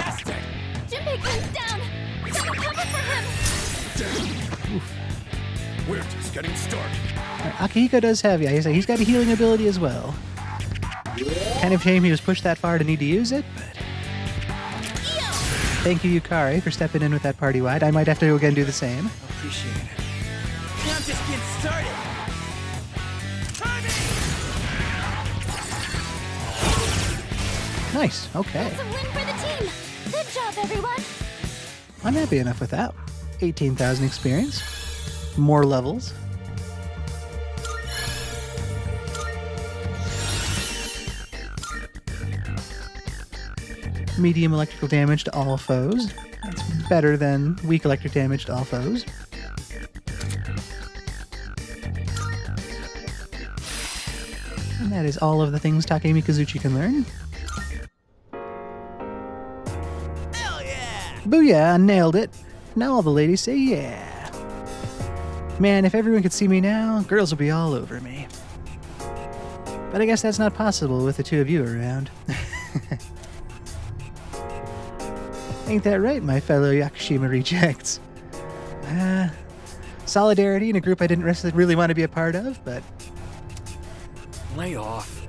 Aztec. Junpei comes down. Someone cover for him. We're just getting started. Alright, Akihiko does have, yeah, he's got a healing ability as well. Kind of shame he was pushed that far to need to use it, but... Thank you, Yukari, for stepping in with that party wide. I might have to go again do the same. Appreciate it. I'm just getting started. Nice, okay. That's a win for the team. Good job, everyone. I'm happy enough with that. 18,000 experience. More levels. Medium electrical damage to all foes. That's better than weak electric damage to all foes. And that is all of the things Takemi Kazuchi can learn. Hell yeah! Booyah, I nailed it. Now all the ladies say yeah. Man, if everyone could see me now, girls would be all over me. But I guess that's not possible with the two of you around. Ain't that right, my fellow Yakushima rejects? Solidarity in a group I didn't really want to be a part of, but Lay off.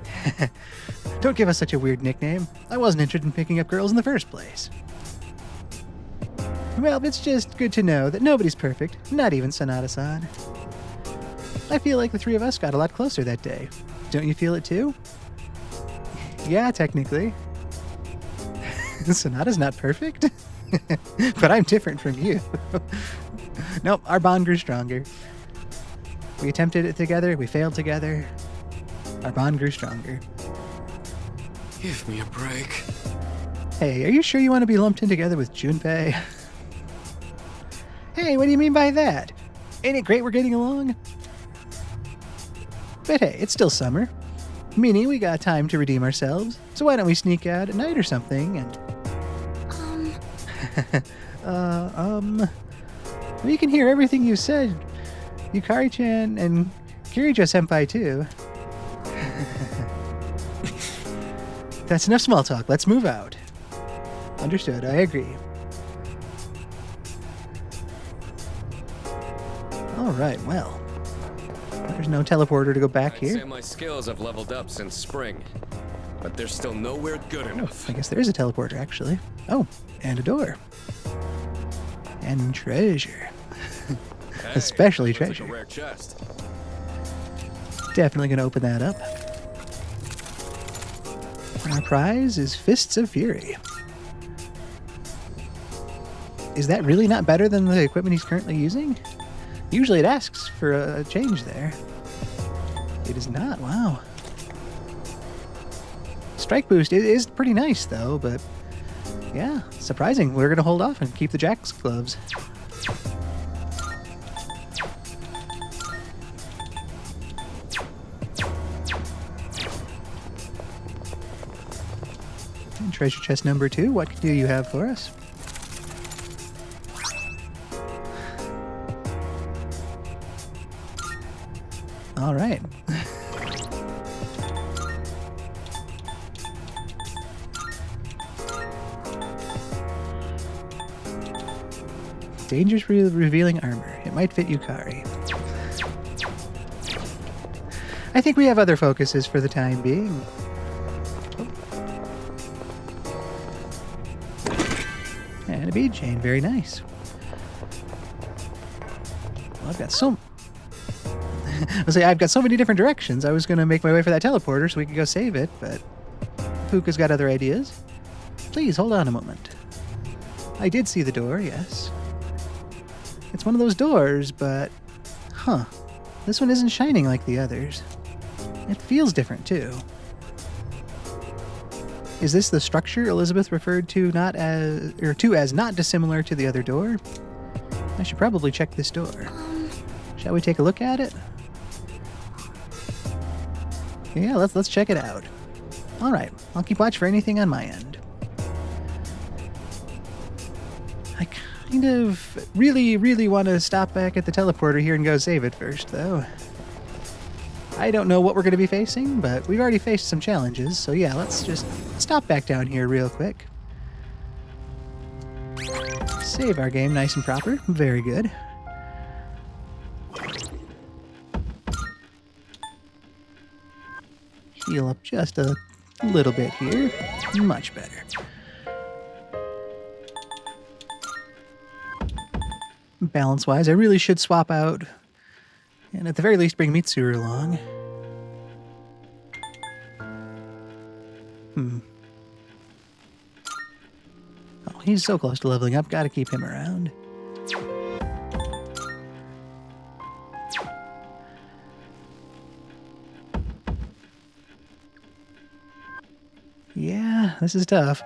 don't give us such a weird nickname. I wasn't interested in picking up girls in the first place. Well, it's just good to know that nobody's perfect, not even Sonata-san. I feel like the three of us got a lot closer that day. Don't you feel it too? Yeah, technically. Sonata's not perfect, but I'm different from you. Nope, our bond grew stronger. We attempted it together, we failed together. Our bond grew stronger. Give me a break. Hey, are you sure you want to be lumped in together with Junpei? Hey, what do you mean by that? Ain't it great we're getting along? But hey, it's still summer. Meaning we got time to redeem ourselves. So why don't we sneak out at night or something and... We can hear everything you said. Yukari-chan and Kirijo-senpai too. That's enough small talk. Let's move out. Understood. I agree. All right, well. There's no teleporter to go back I'd here. say my skills have leveled up since spring, but they're still nowhere good enough. I guess there is a teleporter, actually. Oh, and a door. And treasure. Hey, Especially looks like treasure. a rare chest. Definitely going to open that up. Our prize is Fists of Fury. Is that really not better than the equipment he's currently using? Usually it asks for a change there. It is not, wow. Strike boost is pretty nice though, but yeah, surprising. We're going to hold off and keep the Jack's gloves. And treasure chest number 2, what do you have for us? All right. Dangerously revealing armor. It might fit Yukari. I think we have other focuses for the time being. And a bead chain. Very nice. Well, I've got so... I've got so many different directions. I was going to make my way for that teleporter so we could go save it, but Fuka's got other ideas. Please, hold on a moment. I did see the door, yes. It's one of those doors, but... Huh. This one isn't shining like the others. It feels different, too. Is this the structure Elizabeth referred to as not dissimilar to the other door? I should probably check this door. Shall we take a look at it? Yeah, let's check it out. All right, I'll keep watch for anything on my end. I kind of really want to stop back at the teleporter here and go save it first, though. I don't know what we're going to be facing, but we've already faced some challenges, so yeah, let's just stop back down here real quick. Save our game nice and proper. Very good. Heal up just a little bit here. Much better. Balance-wise, I really should swap out and at the very least bring Mitsuru along. He's so close to leveling up. Gotta keep him around. Yeah, this is tough.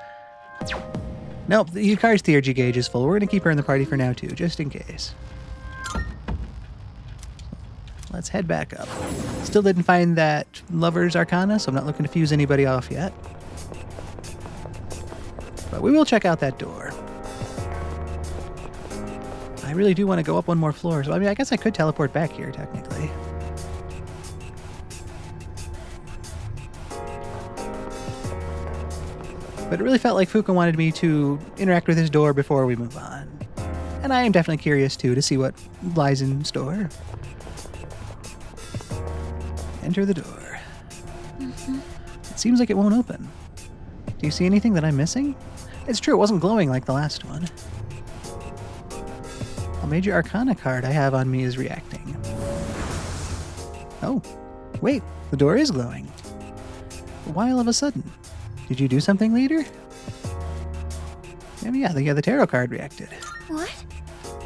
Nope, the Yukari's theurgy gauge is full. We're gonna keep her in the party for now too, just in case. Let's head back up. Still didn't find that Lover's Arcana, so I'm not looking to fuse anybody off yet. But we will check out that door. I really do want to go up one more floor, so I mean, I guess I could teleport back here, technically. But it really felt like Fuka wanted me to interact with his door before we move on. And I am definitely curious, too, to see what lies in store. Enter the door. It seems like it won't open. Do you see anything that I'm missing? It's true, it wasn't glowing like the last one. A major Arcana card I have on me is reacting. Oh, wait, the door is glowing. Why all of a sudden? Did you do something, leader? Oh, yeah, the tarot card reacted. What?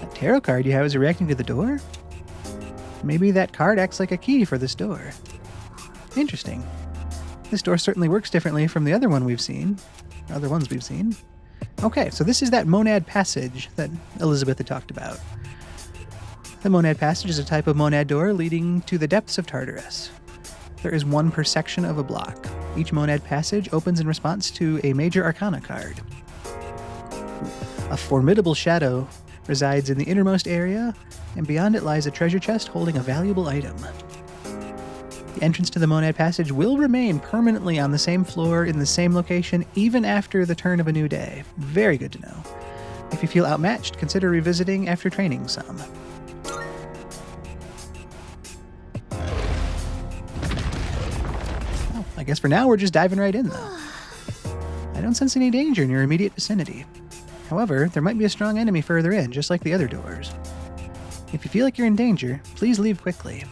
That tarot card you have is reacting to the door? Maybe that card acts like a key for this door. Interesting. This door certainly works differently from the other ones we've seen. Okay, so this is that monad passage that Elizabeth had talked about. The monad passage is a type of monad door leading to the depths of Tartarus. There is one per section of a block. Each monad passage opens in response to a major Arcana card. A formidable shadow resides in the innermost area, and beyond it lies a treasure chest holding a valuable item. The entrance to the monad passage will remain permanently on the same floor in the same location even after the turn of a new day. Very good to know. If you feel outmatched, consider revisiting after training some. Well, I guess for now we're just diving right in though. I don't sense any danger in your immediate vicinity. However, there might be a strong enemy further in, just like the other doors. If you feel like you're in danger, please leave quickly.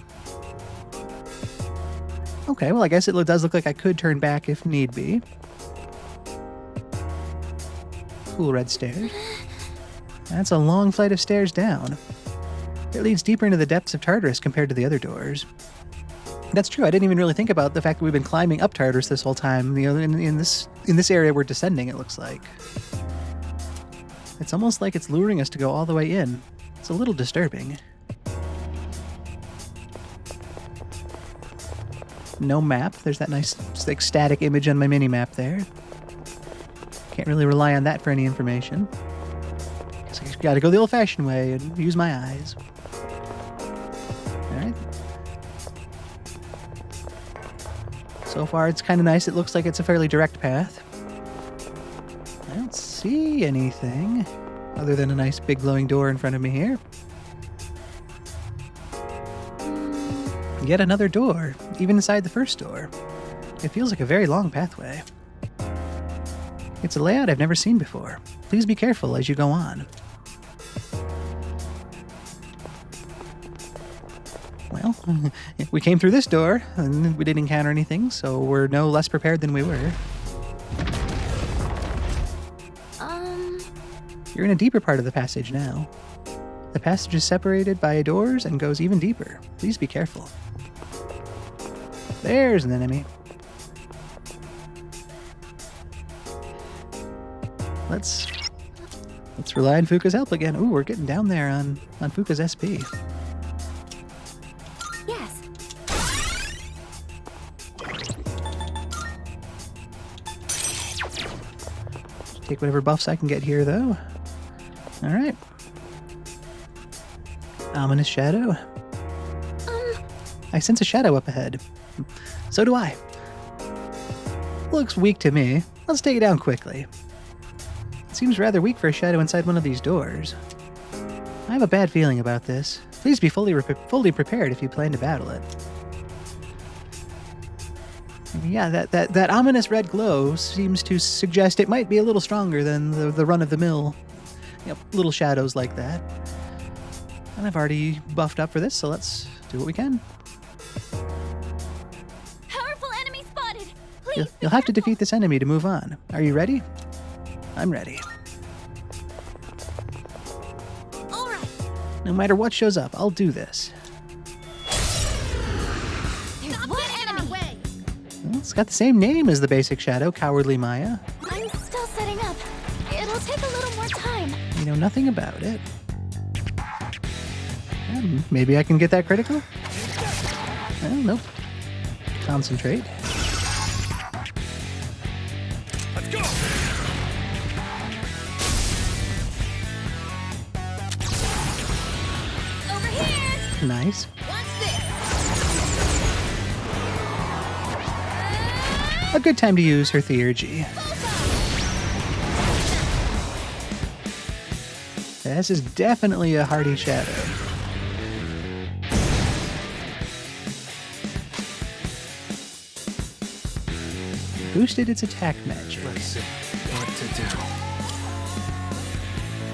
Okay, well I guess it does look like I could turn back if need be. Cool red stairs. That's a long flight of stairs down. It leads deeper into the depths of Tartarus compared to the other doors. That's true, I didn't even really think about the fact that we've been climbing up Tartarus this whole time. You know, in this area we're descending, it looks like. It's almost like it's luring us to go all the way in. It's a little disturbing. No map. There's that nice like static image on my mini-map there. Can't really rely on that for any information. Guess I gotta go the old-fashioned way and use my eyes. Alright. So far it's kind of nice. It looks like it's a fairly direct path. I don't see anything other than a nice big glowing door in front of me here. Yet another door, even inside the first door. It feels like a very long pathway. It's a layout I've never seen before. Please be careful as you go on. Well, we came through this door, and we didn't encounter anything, so we're no less prepared than we were. You're in a deeper part of the passage now. The passage is separated by doors and goes even deeper. Please be careful. There's an enemy. Let's rely on Fuka's help again. Ooh, we're getting down there on Fuka's SP. Yes. Take whatever buffs I can get here, though. All right. Ominous shadow. I sense a shadow up ahead. So do I. Looks weak to me. Let's take it down quickly. It seems rather weak for a shadow inside one of these doors. I have a bad feeling about this. Please be fully prepared if you plan to battle it. Yeah, that ominous red glow seems to suggest it might be a little stronger than the run-of-the-mill, little shadows like that. And I've already buffed up for this, so let's do what we can. Powerful enemy spotted. Please. You'll have to defeat this enemy to move on. Are you ready? I'm ready. No matter what shows up, I'll do this. There's one enemy. Well, it's got the same name as the basic shadow, Cowardly Maya. I'm still setting up. It'll take a little more time. You know nothing about it. Maybe I can get that critical? Well, nope. Concentrate. Let's go! Over here. Nice. Watch this. A good time to use her theurgy. This is definitely a hardy shadow. Boosted its attack magic. Let's see what to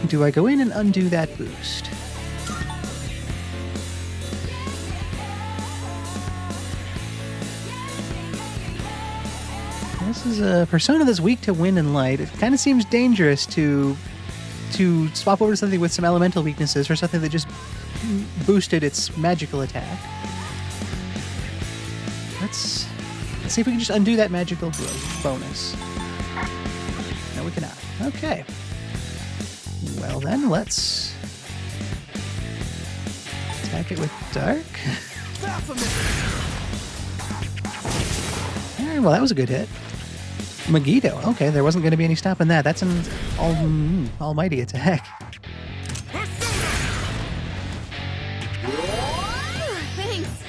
do. Do I go in and undo that boost? This is a persona that's weak to wind and light. It kind of seems dangerous to swap over to something with some elemental weaknesses or something that just boosted its magical attack. Let's see if we can just undo that magical bonus. No, we cannot. Okay. Well then, let's attack it with dark. Alright, well that was a good hit. Megiddo. Okay, there wasn't going to be any stopping that. That's an almighty attack. Thanks.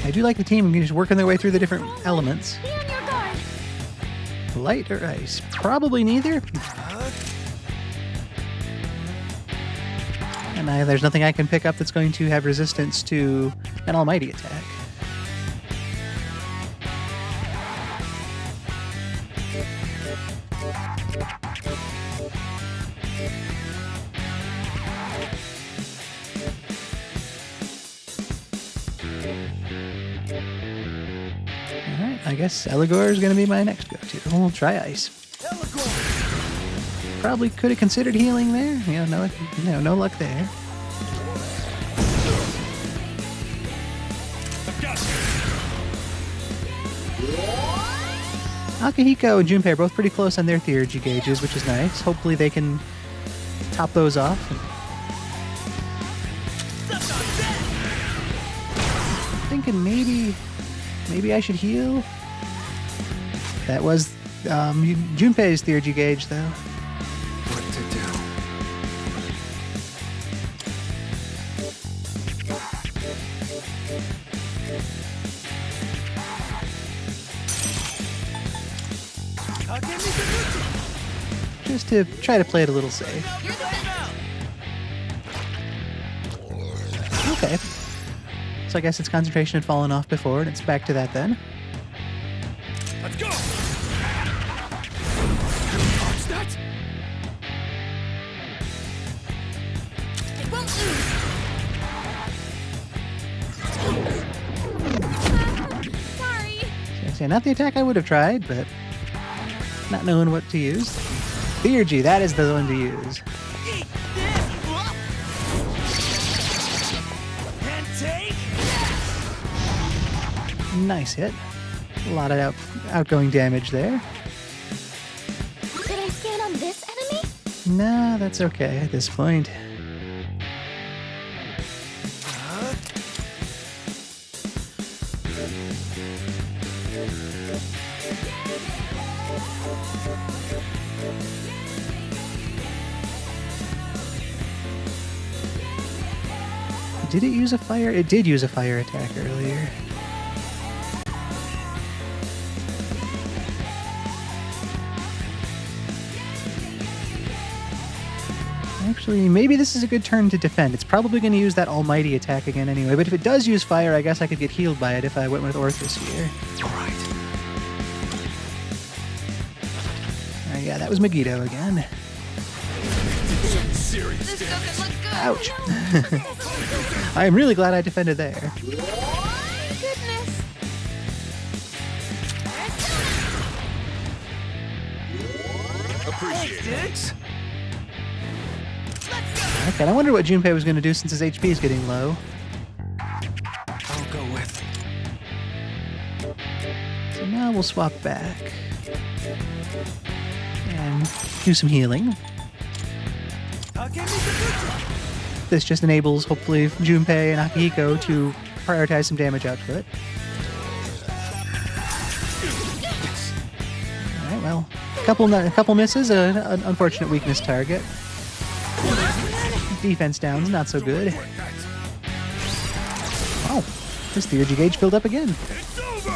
I do like the team just working their way through the different elements. Be on your guard. Light or ice? Probably neither. And there's nothing I can pick up that's going to have resistance to an almighty attack. Alright, I guess Eligor is going to be my next go-to. We'll try ice. Probably could have considered healing there. You know, no luck there. Akihiko and Junpei are both pretty close on their theurgy gauges, which is nice. Hopefully they can top those off. Thinking maybe I should heal. That was Junpei's theurgy gauge, though. What to do? Just to try to play it a little safe. Okay. So I guess its concentration had fallen off before, and it's back to that then. Let's go! Dodge that! It won't lose. Sorry. So, not the attack I would have tried, but not knowing what to use. Theurgy, that is the one to use. Eat this! And take! Nice hit. A lot of outgoing damage there. Did I scan on this enemy? Nah, that's okay at this point. Did it use a fire? It did use a fire attack earlier. Actually, maybe this is a good turn to defend. It's probably going to use that almighty attack again anyway, but if it does use fire, I guess I could get healed by it if I went with Orthus here. Alright. Yeah, that was Megiddo again. Serious This doesn't look good. Ouch. No. I am really glad I defended there. Goodness. 1, Appreciate it. Okay, I wonder what Junpei was going to do since his HP is getting low. I'll go with. So now we'll swap back. And do some healing. This just enables, hopefully, Junpei and Akihiko to prioritize some damage output. Alright, well, a couple misses, an unfortunate weakness target. Defense down's not so good. Oh, his theurgy gauge filled up again. It's over.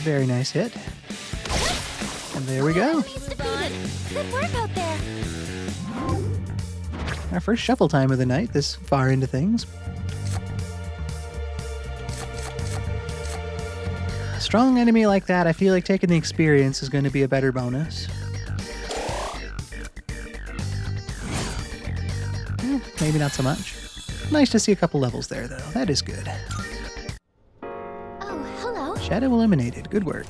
Very nice hit. And there we go. He's defeated. Good work out there. Our first shuffle time of the night this far into things. A strong enemy like that, I feel like taking the experience is going to be a better bonus. Maybe not so much. Nice to see a couple levels there, though. That is good. Oh, hello. Shadow eliminated. Good work.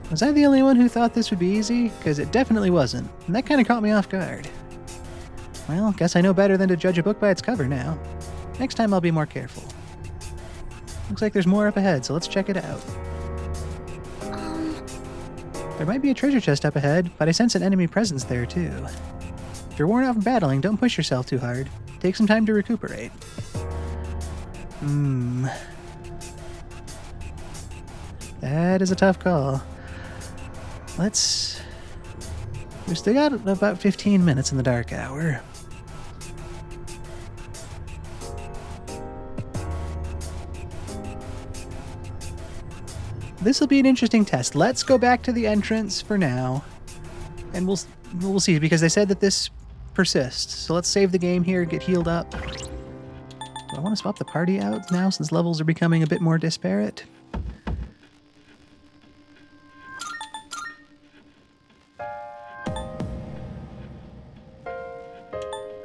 Was I the only one who thought this would be easy? Because it definitely wasn't. And that kind of caught me off guard. Well, guess I know better than to judge a book by its cover now. Next time I'll be more careful. Looks like there's more up ahead, so let's check it out. There might be a treasure chest up ahead, but I sense an enemy presence there too. If you're worn out from battling, don't push yourself too hard. Take some time to recuperate. That is a tough call. We've still got about 15 minutes in the dark hour. This will be an interesting test. Let's go back to the entrance for now. And we'll see, because they said that this persists. So let's save the game here, get healed up. Do I want to swap the party out now since levels are becoming a bit more disparate?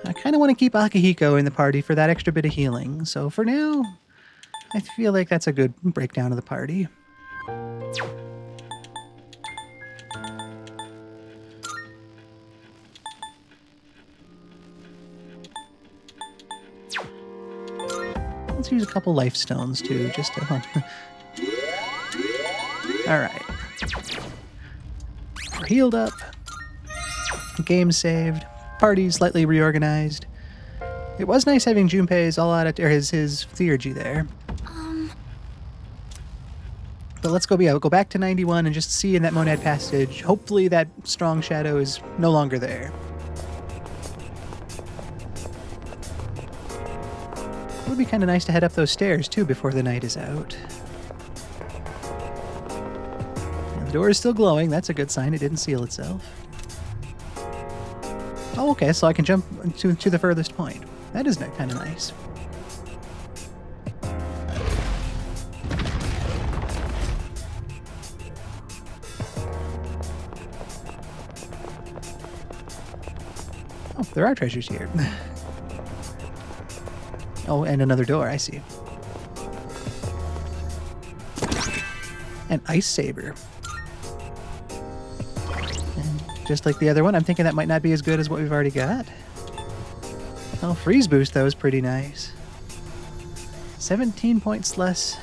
I kind of want to keep Akihiko in the party for that extra bit of healing. So for now, I feel like that's a good breakdown of the party. Let's use a couple life stones too, just to... Alright. We're healed up. Game saved. Party slightly reorganized. It was nice having Junpei's all out of, or his theurgy there. But let's go, we'll go back to 91 and just see in that Monad passage. Hopefully that strong shadow is no longer there. It would be kind of nice to head up those stairs too before the night is out. And the door is still glowing. That's a good sign. It didn't seal itself. Oh, okay, so I can jump to the furthest point. That is kind of nice. Oh, there are treasures here. Oh, and another door, I see. An ice saber. And just like the other one, I'm thinking that might not be as good as what we've already got. Oh, freeze boost, though, is pretty nice. 17 points less.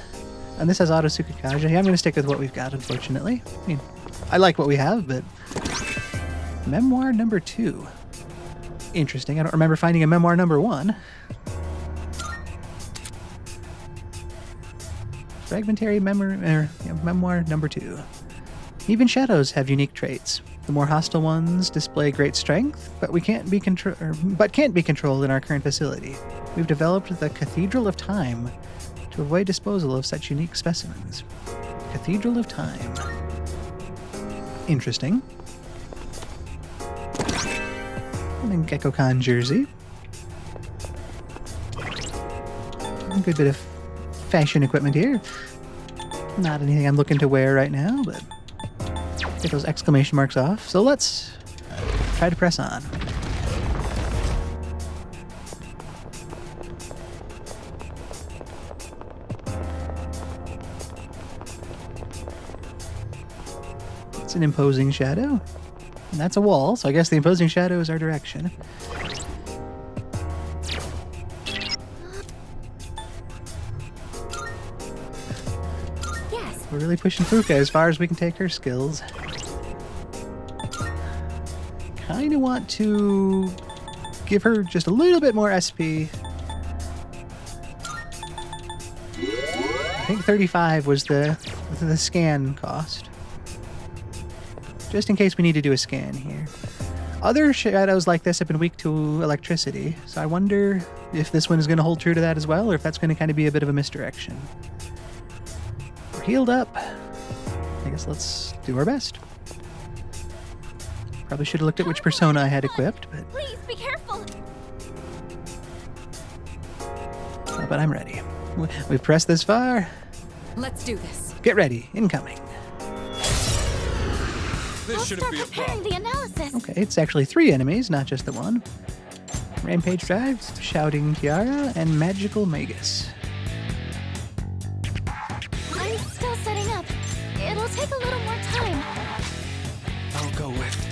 And this has auto Tsukikaja. Yeah, I'm going to stick with what we've got, unfortunately. I mean, I like what we have, but... Memoir number 2. Interesting. I don't remember finding a memoir number 1. Fragmentary memoir number 2. Even shadows have unique traits. The more hostile ones display great strength, but can't be controlled in our current facility. We've developed the Cathedral of Time to avoid disposal of such unique specimens. Cathedral of Time. Interesting. I'm in Gekko-kan jersey. A good bit of fashion equipment here. Not anything I'm looking to wear right now, but get those exclamation marks off. So let's try to press on. It's an imposing shadow. And that's a wall, so I guess the imposing shadow is our direction. Yes. We're really pushing Fuka as far as we can take her skills. Kinda want to give her just a little bit more SP. I think 35 was the scan cost. Just in case we need to do a scan here. Other shadows like this have been weak to electricity, so I wonder if this one is going to hold true to that as well, or if that's going to kind of be a bit of a misdirection. We're healed up. I guess let's do our best. Probably should have looked at which persona I had equipped, Please be careful. but I'm ready. We've pressed this far. Let's do this. Get ready. Incoming. This I'll shouldn't start be a preparing problem. the analysis. Okay, it's actually 3 enemies, not just the one. Rampage Drive, Shouting Tiara, and Magical Magus. I'm still setting up. It'll take a little more time. I'll go with.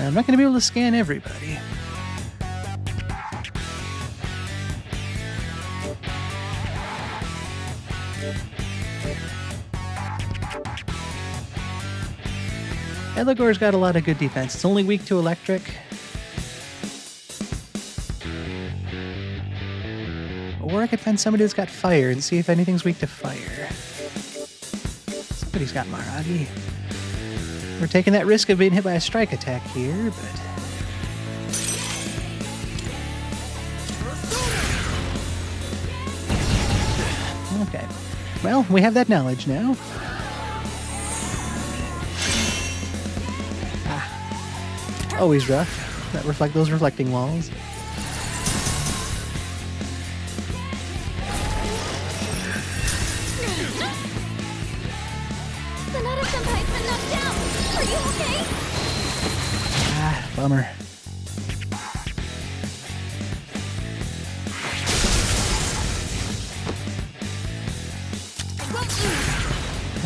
I'm not going to be able to scan everybody. Elagor's got a lot of good defense. It's only weak to electric. Or I could find somebody that's got fire and see if anything's weak to fire. Somebody's got Maragi. We're taking that risk of being hit by a strike attack here, but... Okay. Well, we have that knowledge now. Always rough. Those reflecting walls. Sonata-senpai's been knocked down. Are you okay? Bummer.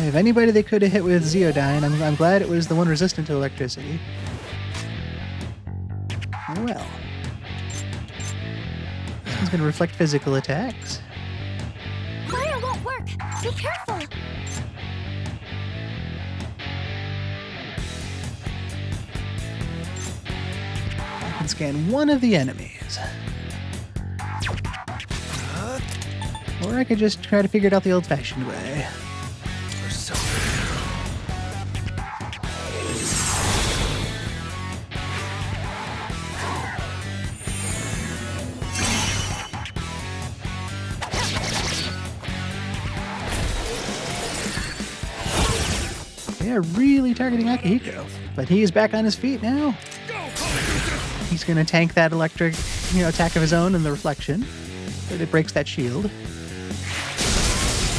If anybody they could have hit with Zeodyne, I'm glad it was the one resistant to electricity. Well. This one's going to reflect physical attacks. Fire won't work. Be careful. I can scan one of the enemies. Or I could just try to figure it out the old-fashioned way. They're really targeting Akihiko, but he is back on his feet now. He's going to tank that electric, attack of his own and the reflection, but it breaks that shield.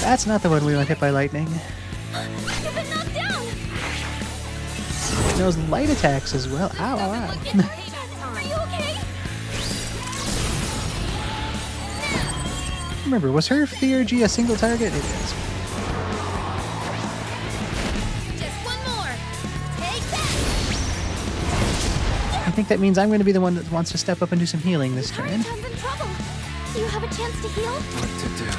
That's not the one we went hit by lightning. You've been knocked down. Those light attacks as well. Ow, ow, ow. Are you okay? Remember, was her Theurgy a single target? It is. I think that means I'm going to be the one that wants to step up and do some healing this turn. Town's in trouble. Do you have a chance to heal? What to do?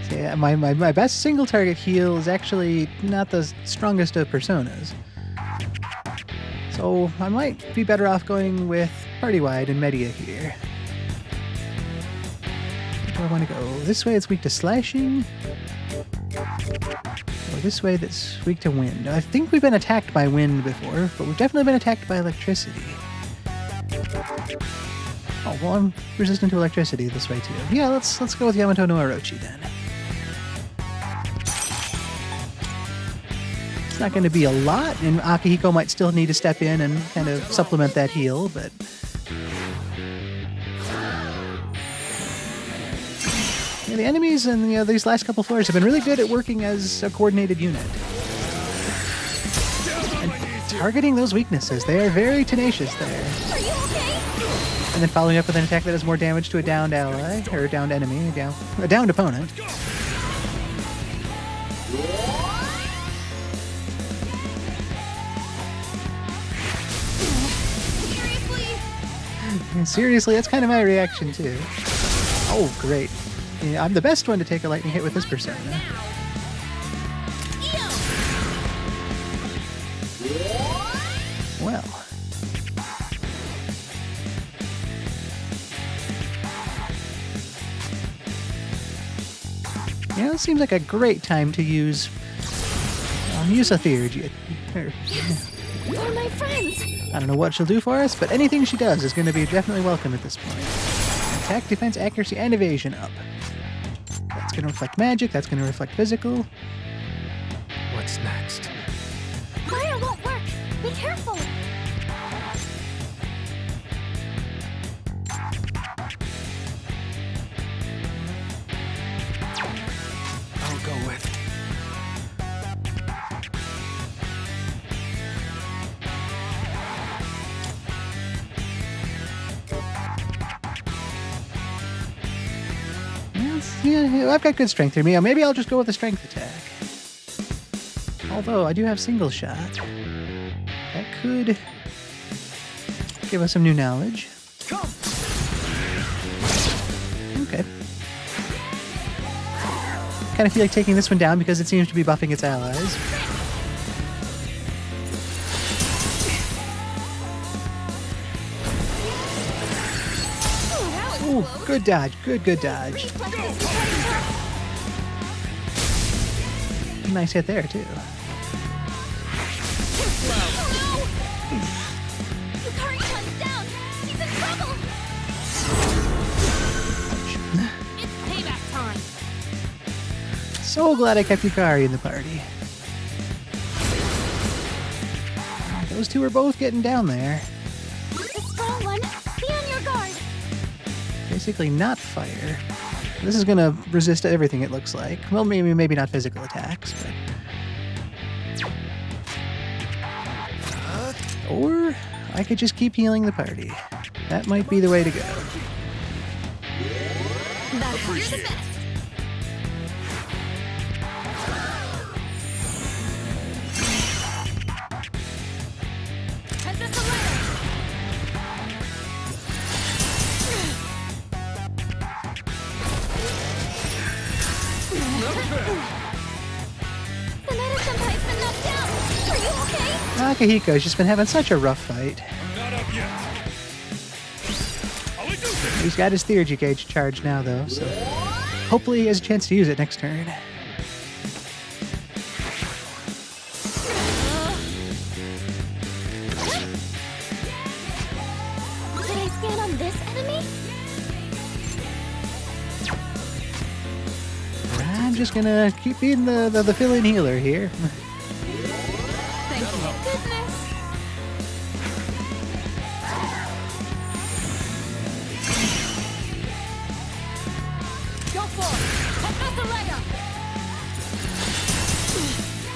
So yeah, my best single target heal is actually not the strongest of personas. So I might be better off going with party-wide and Media here. Where do I want to go? This way it's weak to slashing. Or this way that's weak to wind. I think we've been attacked by wind before, but we've definitely been attacked by electricity. Oh, well, I'm resistant to electricity this way too. Yeah, let's go with Yamato no Orochi then. It's not going to be a lot, and Akihiko might still need to step in and kind of supplement that heal, but... Yeah, the enemies in these last couple floors have been really good at working as a coordinated unit. And targeting those weaknesses. They are very tenacious there. Are you okay? And then following up with an attack that does more damage to a downed ally, or a downed enemy, a downed opponent. Seriously, that's kind of my reaction too. Oh, great. Yeah, I'm the best one to take a lightning hit with this persona. Well. Yeah, it seems like a great time to use a theurgy. You're my friends. I don't know what she'll do for us, but anything she does is going to be definitely welcome at this point. Attack, defense, accuracy, and evasion up. That's going to reflect magic. That's going to reflect physical. What's next? Fire won't work. Be careful. I'll go with. Yeah, I've got good strength here, Mia. Maybe I'll just go with a strength attack. Although I do have single shot. That could give us some new knowledge. Okay. Kind of feel like taking this one down because it seems to be buffing its allies. Ooh, good dodge. Good dodge. Nice hit there, too. Yukari-chan's down. She's in trouble. It's payback time. So glad I kept Yukari in the party. Those two are both getting down there. It's a strong one. Be on your guard. Basically not fire. This is going to resist everything, it looks like. Well, maybe not physical attacks, but... Or I could just keep healing the party. That might be the way to go. Appreciate it. Akihiko's just been having such a rough fight. Not up yet. I'll do this. He's got his theurgy gauge charged now, though, so hopefully he has a chance to use it next turn. Can I scan on this enemy? I'm just gonna keep being the fill-in healer here.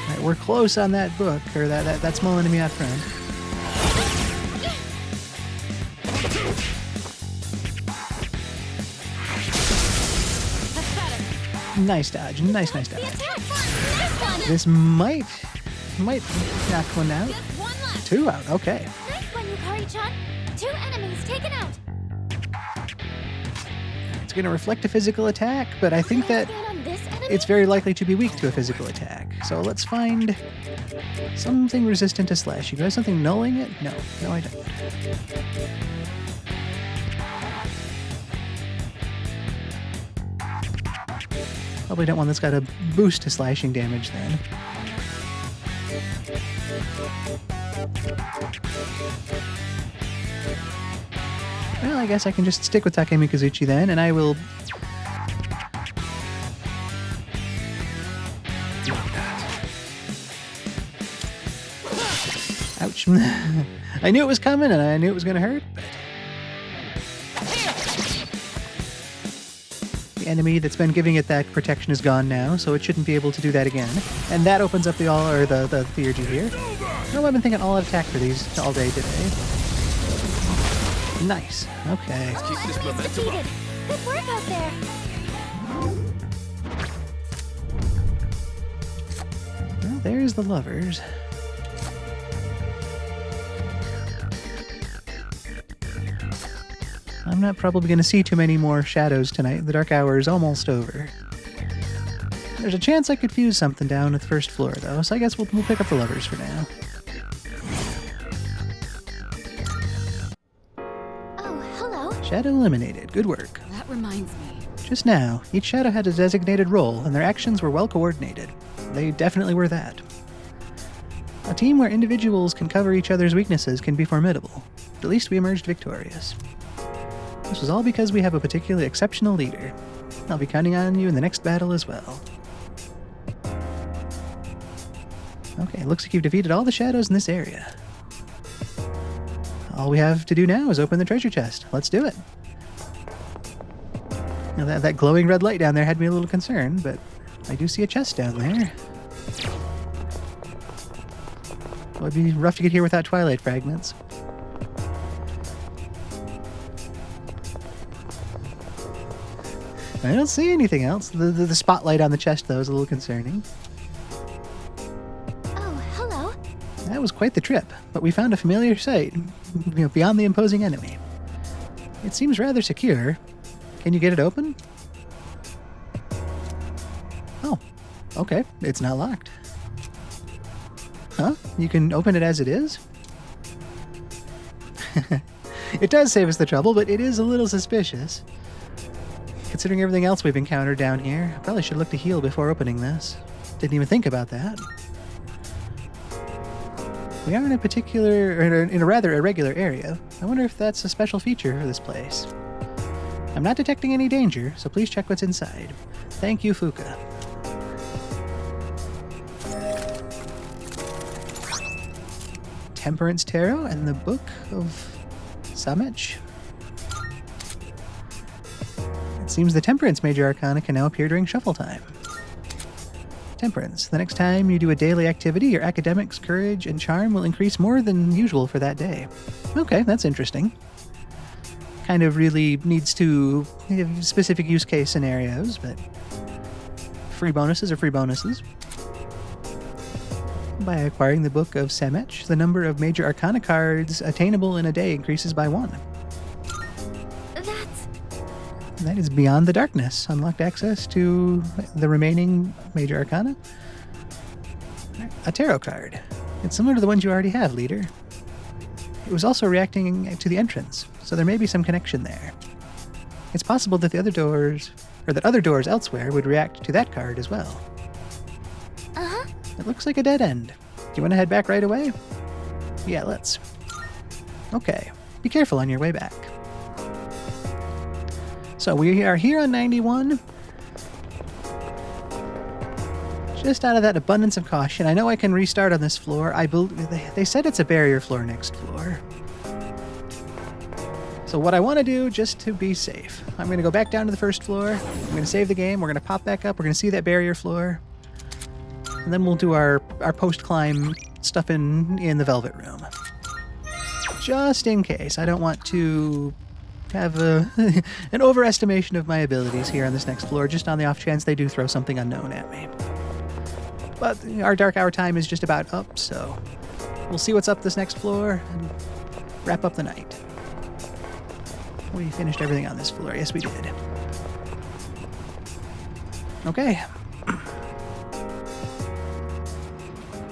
Alright, we're close on that book, or that small enemy out front. Nice dodge, nice dodge. This might knock one out. Two out, okay. Nice one, Yukari-chan. 2 enemies taken out. It's going to reflect a physical attack, but I think that it's very likely to be weak to a physical attack. So let's find something resistant to slashing. Do I have something nulling it? No, I don't. Probably don't want that's got a boost to slashing damage then. Well, I guess I can just stick with Takemikazuchi then, and I will... Ouch. I knew it was coming, and I knew it was going to hurt, but... The enemy that's been giving it that protection is gone now, so it shouldn't be able to do that again. And that opens up the Theurgy here. No, I've been thinking all-out attack for these all day today. Nice. Okay. Keep this momentum up. Defeated. Good work out there. Well, there's the lovers. I'm not probably going to see too many more shadows tonight. The dark hour is almost over. There's a chance I could fuse something down at the first floor, though, so I guess we'll pick up the lovers for now. Oh, hello. Shadow eliminated. Good work. That reminds me. Just now, each shadow had a designated role, and their actions were well coordinated. They definitely were that. A team where individuals can cover each other's weaknesses can be formidable. At least we emerged victorious. This was all because we have a particularly exceptional leader. I'll be counting on you in the next battle as well. Okay, looks like you've defeated all the shadows in this area. All we have to do now is open the treasure chest. Let's do it. Now that glowing red light down there had me a little concerned, but I do see a chest down there. Well, it'd be rough to get here without twilight fragments. I don't see anything else. The spotlight on the chest, though, is a little concerning. Oh, hello. That was quite the trip, but we found a familiar sight, beyond the imposing enemy. It seems rather secure. Can you get it open? Oh, okay. It's not locked. Huh? You can open it as it is? It does save us the trouble, but it is a little suspicious. Considering everything else we've encountered down here, I probably should look to heal before opening this. Didn't even think about that. We are in a rather irregular area. I wonder if that's a special feature of this place. I'm not detecting any danger, so please check what's inside. Thank you, Fuka. Temperance Tarot and the Book of Samech. It seems the Temperance Major Arcana can now appear during shuffle time. Temperance. The next time you do a daily activity, your academics, courage, and charm will increase more than usual for that day. Okay, that's interesting. Kind of really needs to have specific use case scenarios, but free bonuses are free bonuses. By acquiring the Book of Samech, the number of Major Arcana cards attainable in a day increases by 1. That is Beyond the Darkness. Unlocked access to the remaining Major Arcana. A tarot card. It's similar to the ones you already have, leader. It was also reacting to the entrance, so there may be some connection there. It's possible that other doors elsewhere would react to that card as well. Uh-huh. It looks like a dead end. Do you want to head back right away? Yeah, let's. Okay. Be careful on your way back. So we are here on 91. Just out of that abundance of caution, I know I can restart on this floor. They said it's a barrier floor next floor. So what I want to do, just to be safe, I'm going to go back down to the first floor. I'm going to save the game. We're going to pop back up. We're going to see that barrier floor. And then we'll do our post-climb stuff in the Velvet Room. Just in case. I don't want to have an overestimation of my abilities here on this next floor, just on the off chance they do throw something unknown at me. But our dark hour time is just about up, so we'll see what's up this next floor and wrap up the night. We finished everything on this floor. Yes, we did. Okay.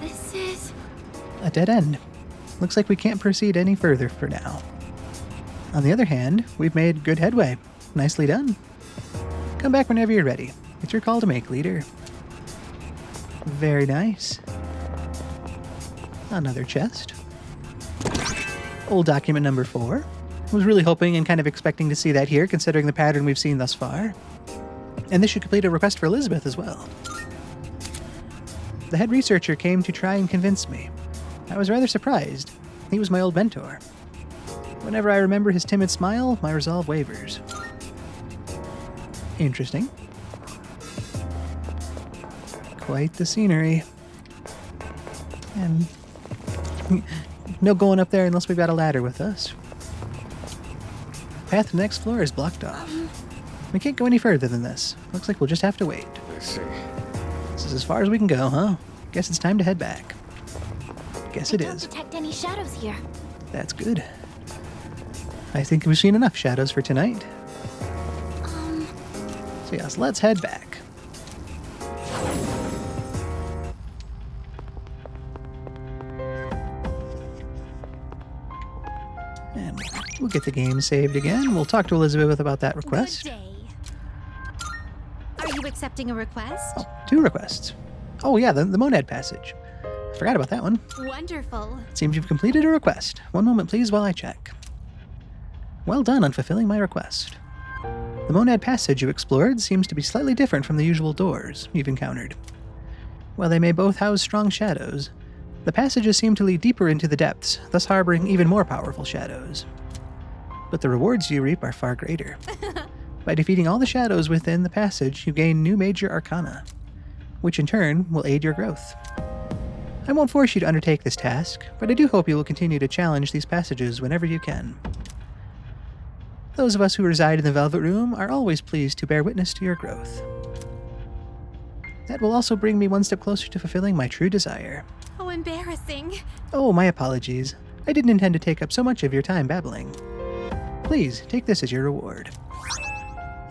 This is... A dead end. Looks like we can't proceed any further for now. On the other hand, we've made good headway. Nicely done. Come back whenever you're ready. It's your call to make, leader. Very nice. Another chest. Old document number 4. Was really hoping and kind of expecting to see that here, considering the pattern we've seen thus far. And this should complete a request for Elizabeth as well. The head researcher came to try and convince me. I was rather surprised. He was my old mentor. Whenever I remember his timid smile, my resolve wavers. Interesting. Quite the scenery. And no going up there unless we've got a ladder with us. Path to the next floor is blocked off. We can't go any further than this. Looks like we'll just have to wait. I see. This is as far as we can go, huh? Guess it's time to head back. Guess it I don't is. detect any shadows here. That's good. I think we've seen enough shadows for tonight. So yes, let's head back. And we'll get the game saved again. We'll talk to Elizabeth about that request. Good day. Are you accepting a request? Oh, 2 requests. Oh yeah, the Monad passage. I forgot about that one. Wonderful. It seems you've completed a request. One moment please while I check. Well done on fulfilling my request. The Monad passage you explored seems to be slightly different from the usual doors you've encountered. While they may both house strong shadows, the passages seem to lead deeper into the depths, thus harboring even more powerful shadows. But the rewards you reap are far greater. By defeating all the shadows within the passage, you gain new major arcana, which in turn will aid your growth. I won't force you to undertake this task, but I do hope you will continue to challenge these passages whenever you can. Those of us who reside in the Velvet Room are always pleased to bear witness to your growth. That will also bring me one step closer to fulfilling my true desire. Oh, embarrassing. Oh, my apologies. I didn't intend to take up so much of your time babbling. Please, take this as your reward.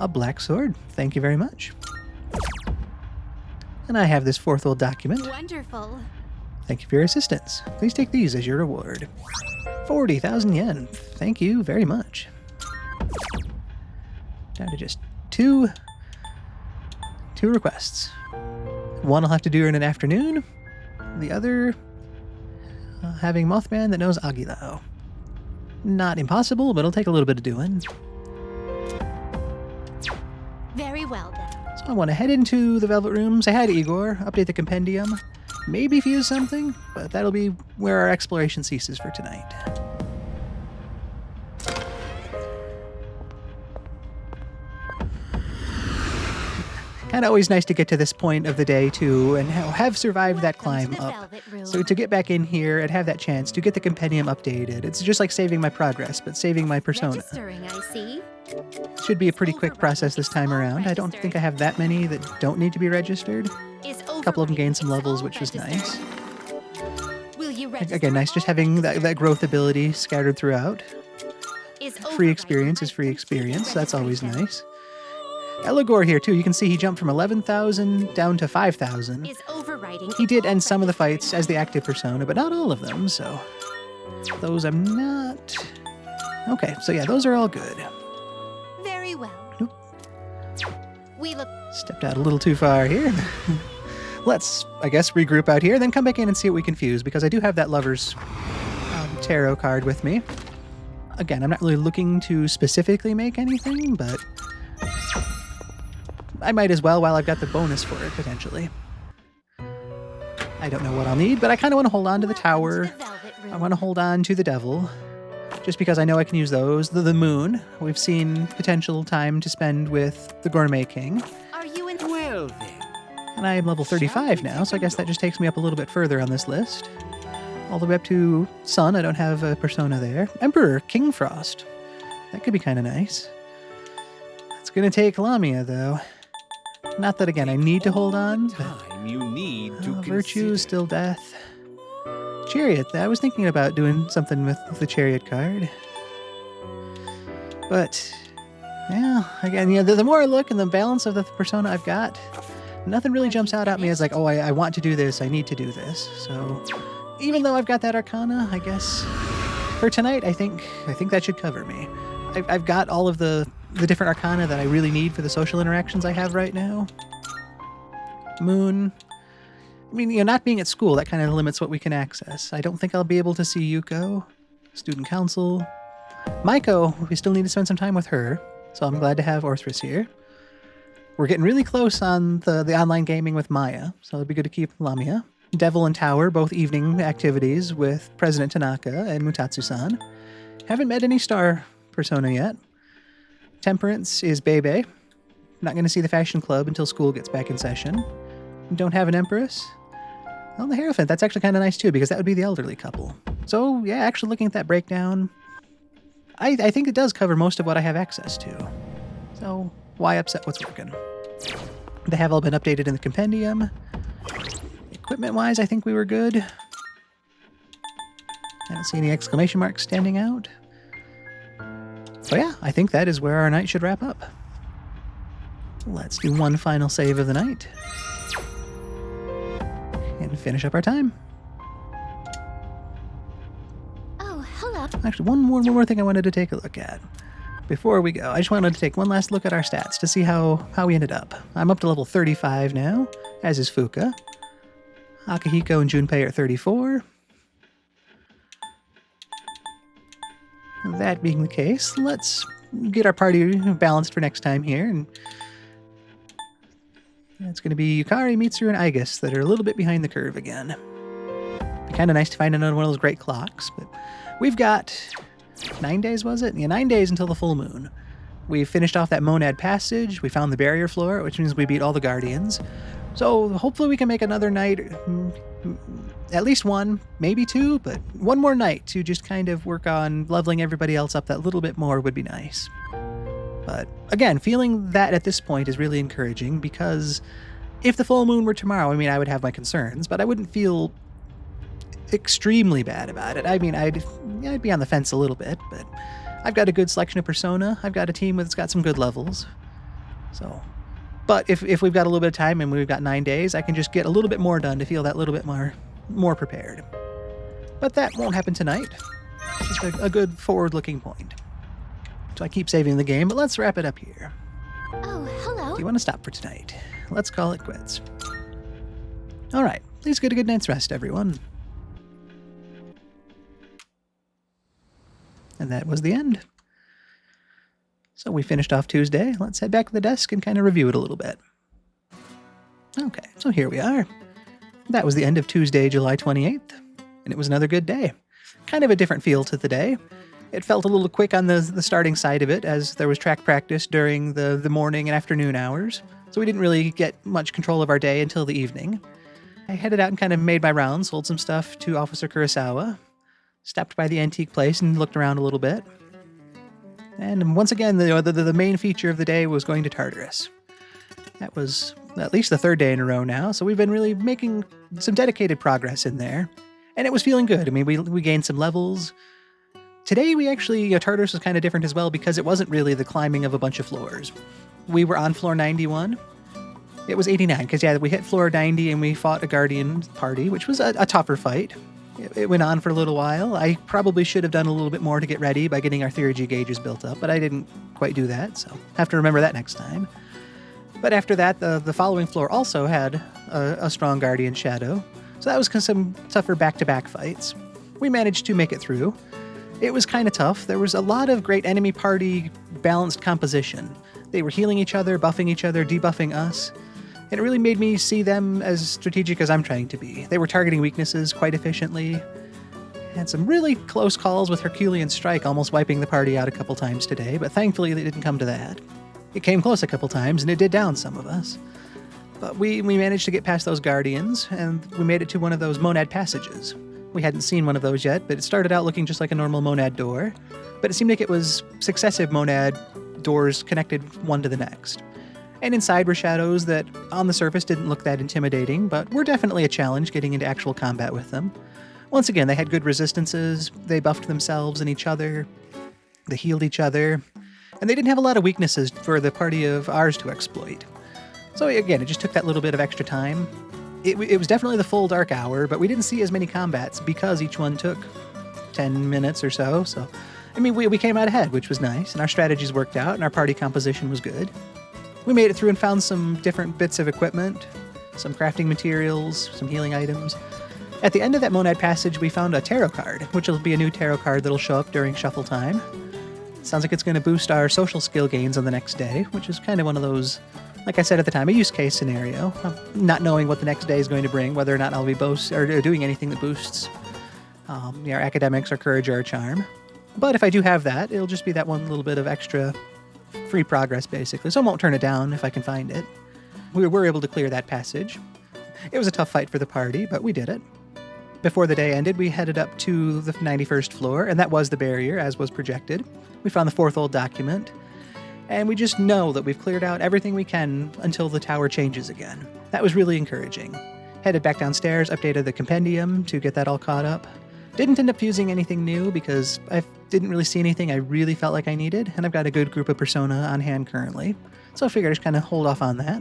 A black sword. Thank you very much. And I have this 4th old document. Wonderful. Thank you for your assistance. Please take these as your reward. 40,000 yen. Thank you very much. Down to just two requests. One I'll have to do in an afternoon. The other, having Mothman that knows Agilao. Not impossible, but it'll take a little bit of doing. Very well then. So I want to head into the Velvet Room, say hi to Igor, update the compendium, maybe fuse something, but that'll be where our exploration ceases for tonight. Kind of always nice to get to this point of the day too and have survived that climb Welcome to the up. Velvet Room. So to get back in here and have that chance to get the compendium updated, it's just like saving my progress, but saving my persona. Registering, I see. Should be a pretty quick process this time around. I don't think I have that many that don't need to be registered. A couple of them gained some levels, which was nice. Will you register? Again, nice just having that growth ability scattered throughout. Free experience is free experience. That's always nice. Eligor here too. You can see he jumped from 11,000 down to 5,000. He did end some of the fights as the active persona, but not all of them, so those I'm not... Okay, so yeah, those are all good. Very well. Oop. We look... Stepped out a little too far here. Let's, I guess, regroup out here, then come back in and see what we can fuse, because I do have that Lover's tarot card with me. Again, I'm not really looking to specifically make anything, but I might as well while I've got the bonus for it, potentially. I don't know what I'll need, but I kind of want to hold on to the tower. I want to hold on to the devil, just because I know I can use those. The moon, we've seen potential time to spend with the Gourmet King. Are you in... Well then. And I am level 35 now, so I guess that just takes me up a little bit further on this list. All the way up to Sun, I don't have a persona there. Emperor, King Frost. That could be kind of nice. It's going to take Lamia, though. Not that, again, I need to hold on. Time you need to Virtue, consider. still death. Chariot, I was thinking about doing something with the Chariot card. But, yeah, again, the more I look and the balance of the persona I've got, nothing really jumps out at me as like, oh, I want to do this, I need to do this. So, even though I've got that Arcana, I guess, for tonight, I think that should cover me. I've got all of the different Arcana that I really need for the social interactions I have right now. Moon. I mean, not being at school, that kind of limits what we can access. I don't think I'll be able to see Yuko. Student Council. Maiko, we still need to spend some time with her, so I'm glad to have Orthris here. We're getting really close on the online gaming with Maya, so it'd be good to keep Lamia. Devil and Tower, both evening activities with President Tanaka and Mutatsu-san. Haven't met any star persona yet. Temperance is Bebe. Not going to see the fashion club until school gets back in session. Don't have an empress. Well, the Hierophant, that's actually kind of nice too, because that would be the elderly couple. So, yeah, actually looking at that breakdown, I think it does cover most of what I have access to. So, why upset what's working? They have all been updated in the compendium. Equipment-wise, I think we were good. I don't see any exclamation marks standing out. So yeah, I think that is where our night should wrap up. Let's do one final save of the night. And finish up our time. Oh, hello. Actually, one more thing I wanted to take a look at. Before we go, I just wanted to take one last look at our stats to see how we ended up. I'm up to level 35 now, as is Fuka. Akihiko and Junpei are 34. That being the case, let's get our party balanced for next time here. And it's going to be Yukari, Mitsuru, and Aigus that are a little bit behind the curve again. Be kind of nice to find another one of those great clocks, but we've got 9 days, was it? Yeah, 9 days until the full moon. We finished off that Monad Passage. We found the barrier floor, which means we beat all the Guardians. So hopefully we can make another night, at least one, maybe two, but one more night to just kind of work on leveling everybody else up that little bit more would be nice. But again, feeling that at this point is really encouraging, because if the full moon were tomorrow, I mean, I would have my concerns, but I wouldn't feel extremely bad about it. I mean, I'd be on the fence a little bit, but I've got a good selection of persona. I've got a team that's got some good levels. So, but if we've got a little bit of time and we've got 9 days, I can just get a little bit more done to feel that little bit more prepared. But that won't happen tonight. Just a good forward-looking point. So I keep saving the game, but let's wrap it up here. Oh, hello. Do you want to stop for tonight? Let's call it quits. All right, please get a good night's rest, everyone. And that was the end. So we finished off Tuesday. Let's head back to the desk and kind of review it a little bit. Okay, so here we are. That was the end of Tuesday, July 28th, and it was another good day. Kind of a different feel to the day. It felt a little quick on the starting side of it, as there was track practice during the morning and afternoon hours, so we didn't really get much control of our day until the evening. I headed out and kind of made my rounds, sold some stuff to Officer Kurosawa, stopped by the antique place and looked around a little bit. And once again, the main feature of the day was going to Tartarus. That was at least the third day in a row now, so we've been really making some dedicated progress in there. And it was feeling good. I mean, we gained some levels. Today, we actually, Tartarus was kind of different as well, because it wasn't really the climbing of a bunch of floors. We were on floor 91. It was 89, because yeah, we hit floor 90 and we fought a Guardian party, which was a tougher fight. It went on for a little while. I probably should have done a little bit more to get ready by getting our theory G gauges built up, but I didn't quite do that, so have to remember that next time. But after that, the following floor also had a strong Guardian shadow, so that was some tougher back-to-back fights. We managed to make it through. It was kind of tough. There was a lot of great enemy party balanced composition. They were healing each other, buffing each other, debuffing us. And it really made me see them as strategic as I'm trying to be. They were targeting weaknesses quite efficiently. Had some really close calls with Herculean Strike almost wiping the party out a couple times today, but thankfully it didn't come to that. It came close a couple times, and it did down some of us. But we managed to get past those Guardians, and we made it to one of those Monad passages. We hadn't seen one of those yet, but it started out looking just like a normal Monad door, but it seemed like it was successive Monad doors connected one to the next. And inside were shadows that, on the surface, didn't look that intimidating, but were definitely a challenge getting into actual combat with them. Once again, they had good resistances, they buffed themselves and each other, they healed each other, and they didn't have a lot of weaknesses for the party of ours to exploit. So again, it just took that little bit of extra time. It was definitely the full dark hour, but we didn't see as many combats because each one took 10 minutes or so. So, I mean, we came out ahead, which was nice, and our strategies worked out, and our party composition was good. We made it through and found some different bits of equipment, some crafting materials, some healing items. At the end of that Monad passage, we found a tarot card, which will be a new tarot card that'll show up during shuffle time. Sounds like it's going to boost our social skill gains on the next day, which is kind of one of those, like I said at the time, a use case scenario, of not knowing what the next day is going to bring, whether or not I'll be doing anything that boosts our academics, our courage, or our charm. But if I do have that, it'll just be that one little bit of extra free progress, basically, so I won't turn it down if I can find it. We were able to clear that passage. It was a tough fight for the party, but we did it. Before the day ended, we headed up to the 91st floor, and that was the barrier, as was projected. We found the fourth old document, and we just know that we've cleared out everything we can until the tower changes again. That was really encouraging. Headed back downstairs, updated the compendium to get that all caught up. Didn't end up fusing anything new because I didn't really see anything I really felt like I needed, and I've got a good group of Persona on hand currently, so I figured I'd just kind of hold off on that.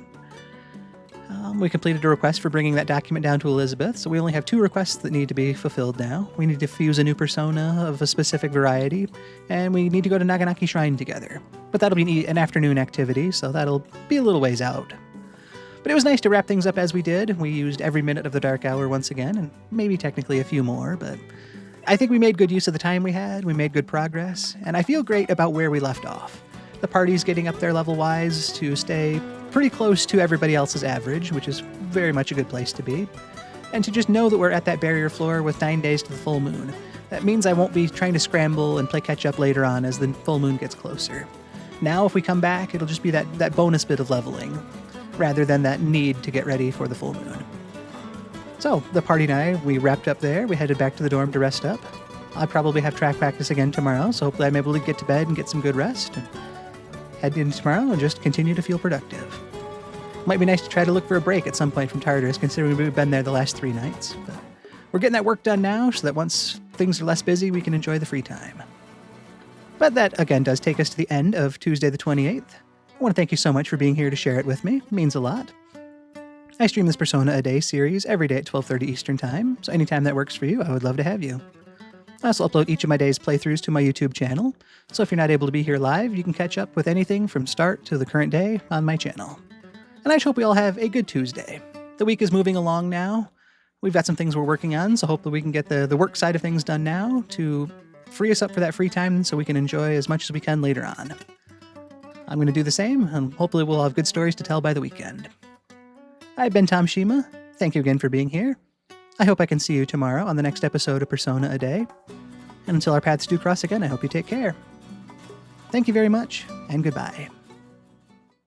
We completed a request for bringing that document down to Elizabeth, so we only have 2 requests that need to be fulfilled now. We need to fuse a new Persona of a specific variety, and we need to go to Naganaki Shrine together. But that'll be an afternoon activity, so that'll be a little ways out. But it was nice to wrap things up as we did. We used every minute of the dark hour once again, and maybe technically a few more, but I think we made good use of the time we had, we made good progress, and I feel great about where we left off. The party's getting up there level-wise to stay pretty close to everybody else's average, which is very much a good place to be. And to just know that we're at that barrier floor with 9 days to the full moon. That means I won't be trying to scramble and play catch-up later on as the full moon gets closer. Now, if we come back, it'll just be that bonus bit of leveling, rather than that need to get ready for the full moon. So, the party and I, we wrapped up there. We headed back to the dorm to rest up. I'll probably have track practice again tomorrow, so hopefully I'm able to get to bed and get some good rest. And head in tomorrow and just continue to feel productive. Might be nice to try to look for a break at some point from Tartarus, considering we've been there the last 3 nights. But we're getting that work done now, so that once things are less busy, we can enjoy the free time. But that, again, does take us to the end of Tuesday the 28th. I want to thank you so much for being here to share it with me. It means a lot. I stream this Persona a Day series every day at 12:30 Eastern Time, so anytime that works for you, I would love to have you. I also upload each of my day's playthroughs to my YouTube channel, so if you're not able to be here live, you can catch up with anything from start to the current day on my channel. And I just hope we all have a good Tuesday. The week is moving along now. We've got some things we're working on, so hopefully we can get the work side of things done now to free us up for that free time so we can enjoy as much as we can later on. I'm going to do the same, and hopefully we'll have good stories to tell by the weekend. I've been Tom Shima. Thank you again for being here. I hope I can see you tomorrow on the next episode of Persona a Day. And until our paths do cross again, I hope you take care. Thank you very much, and goodbye.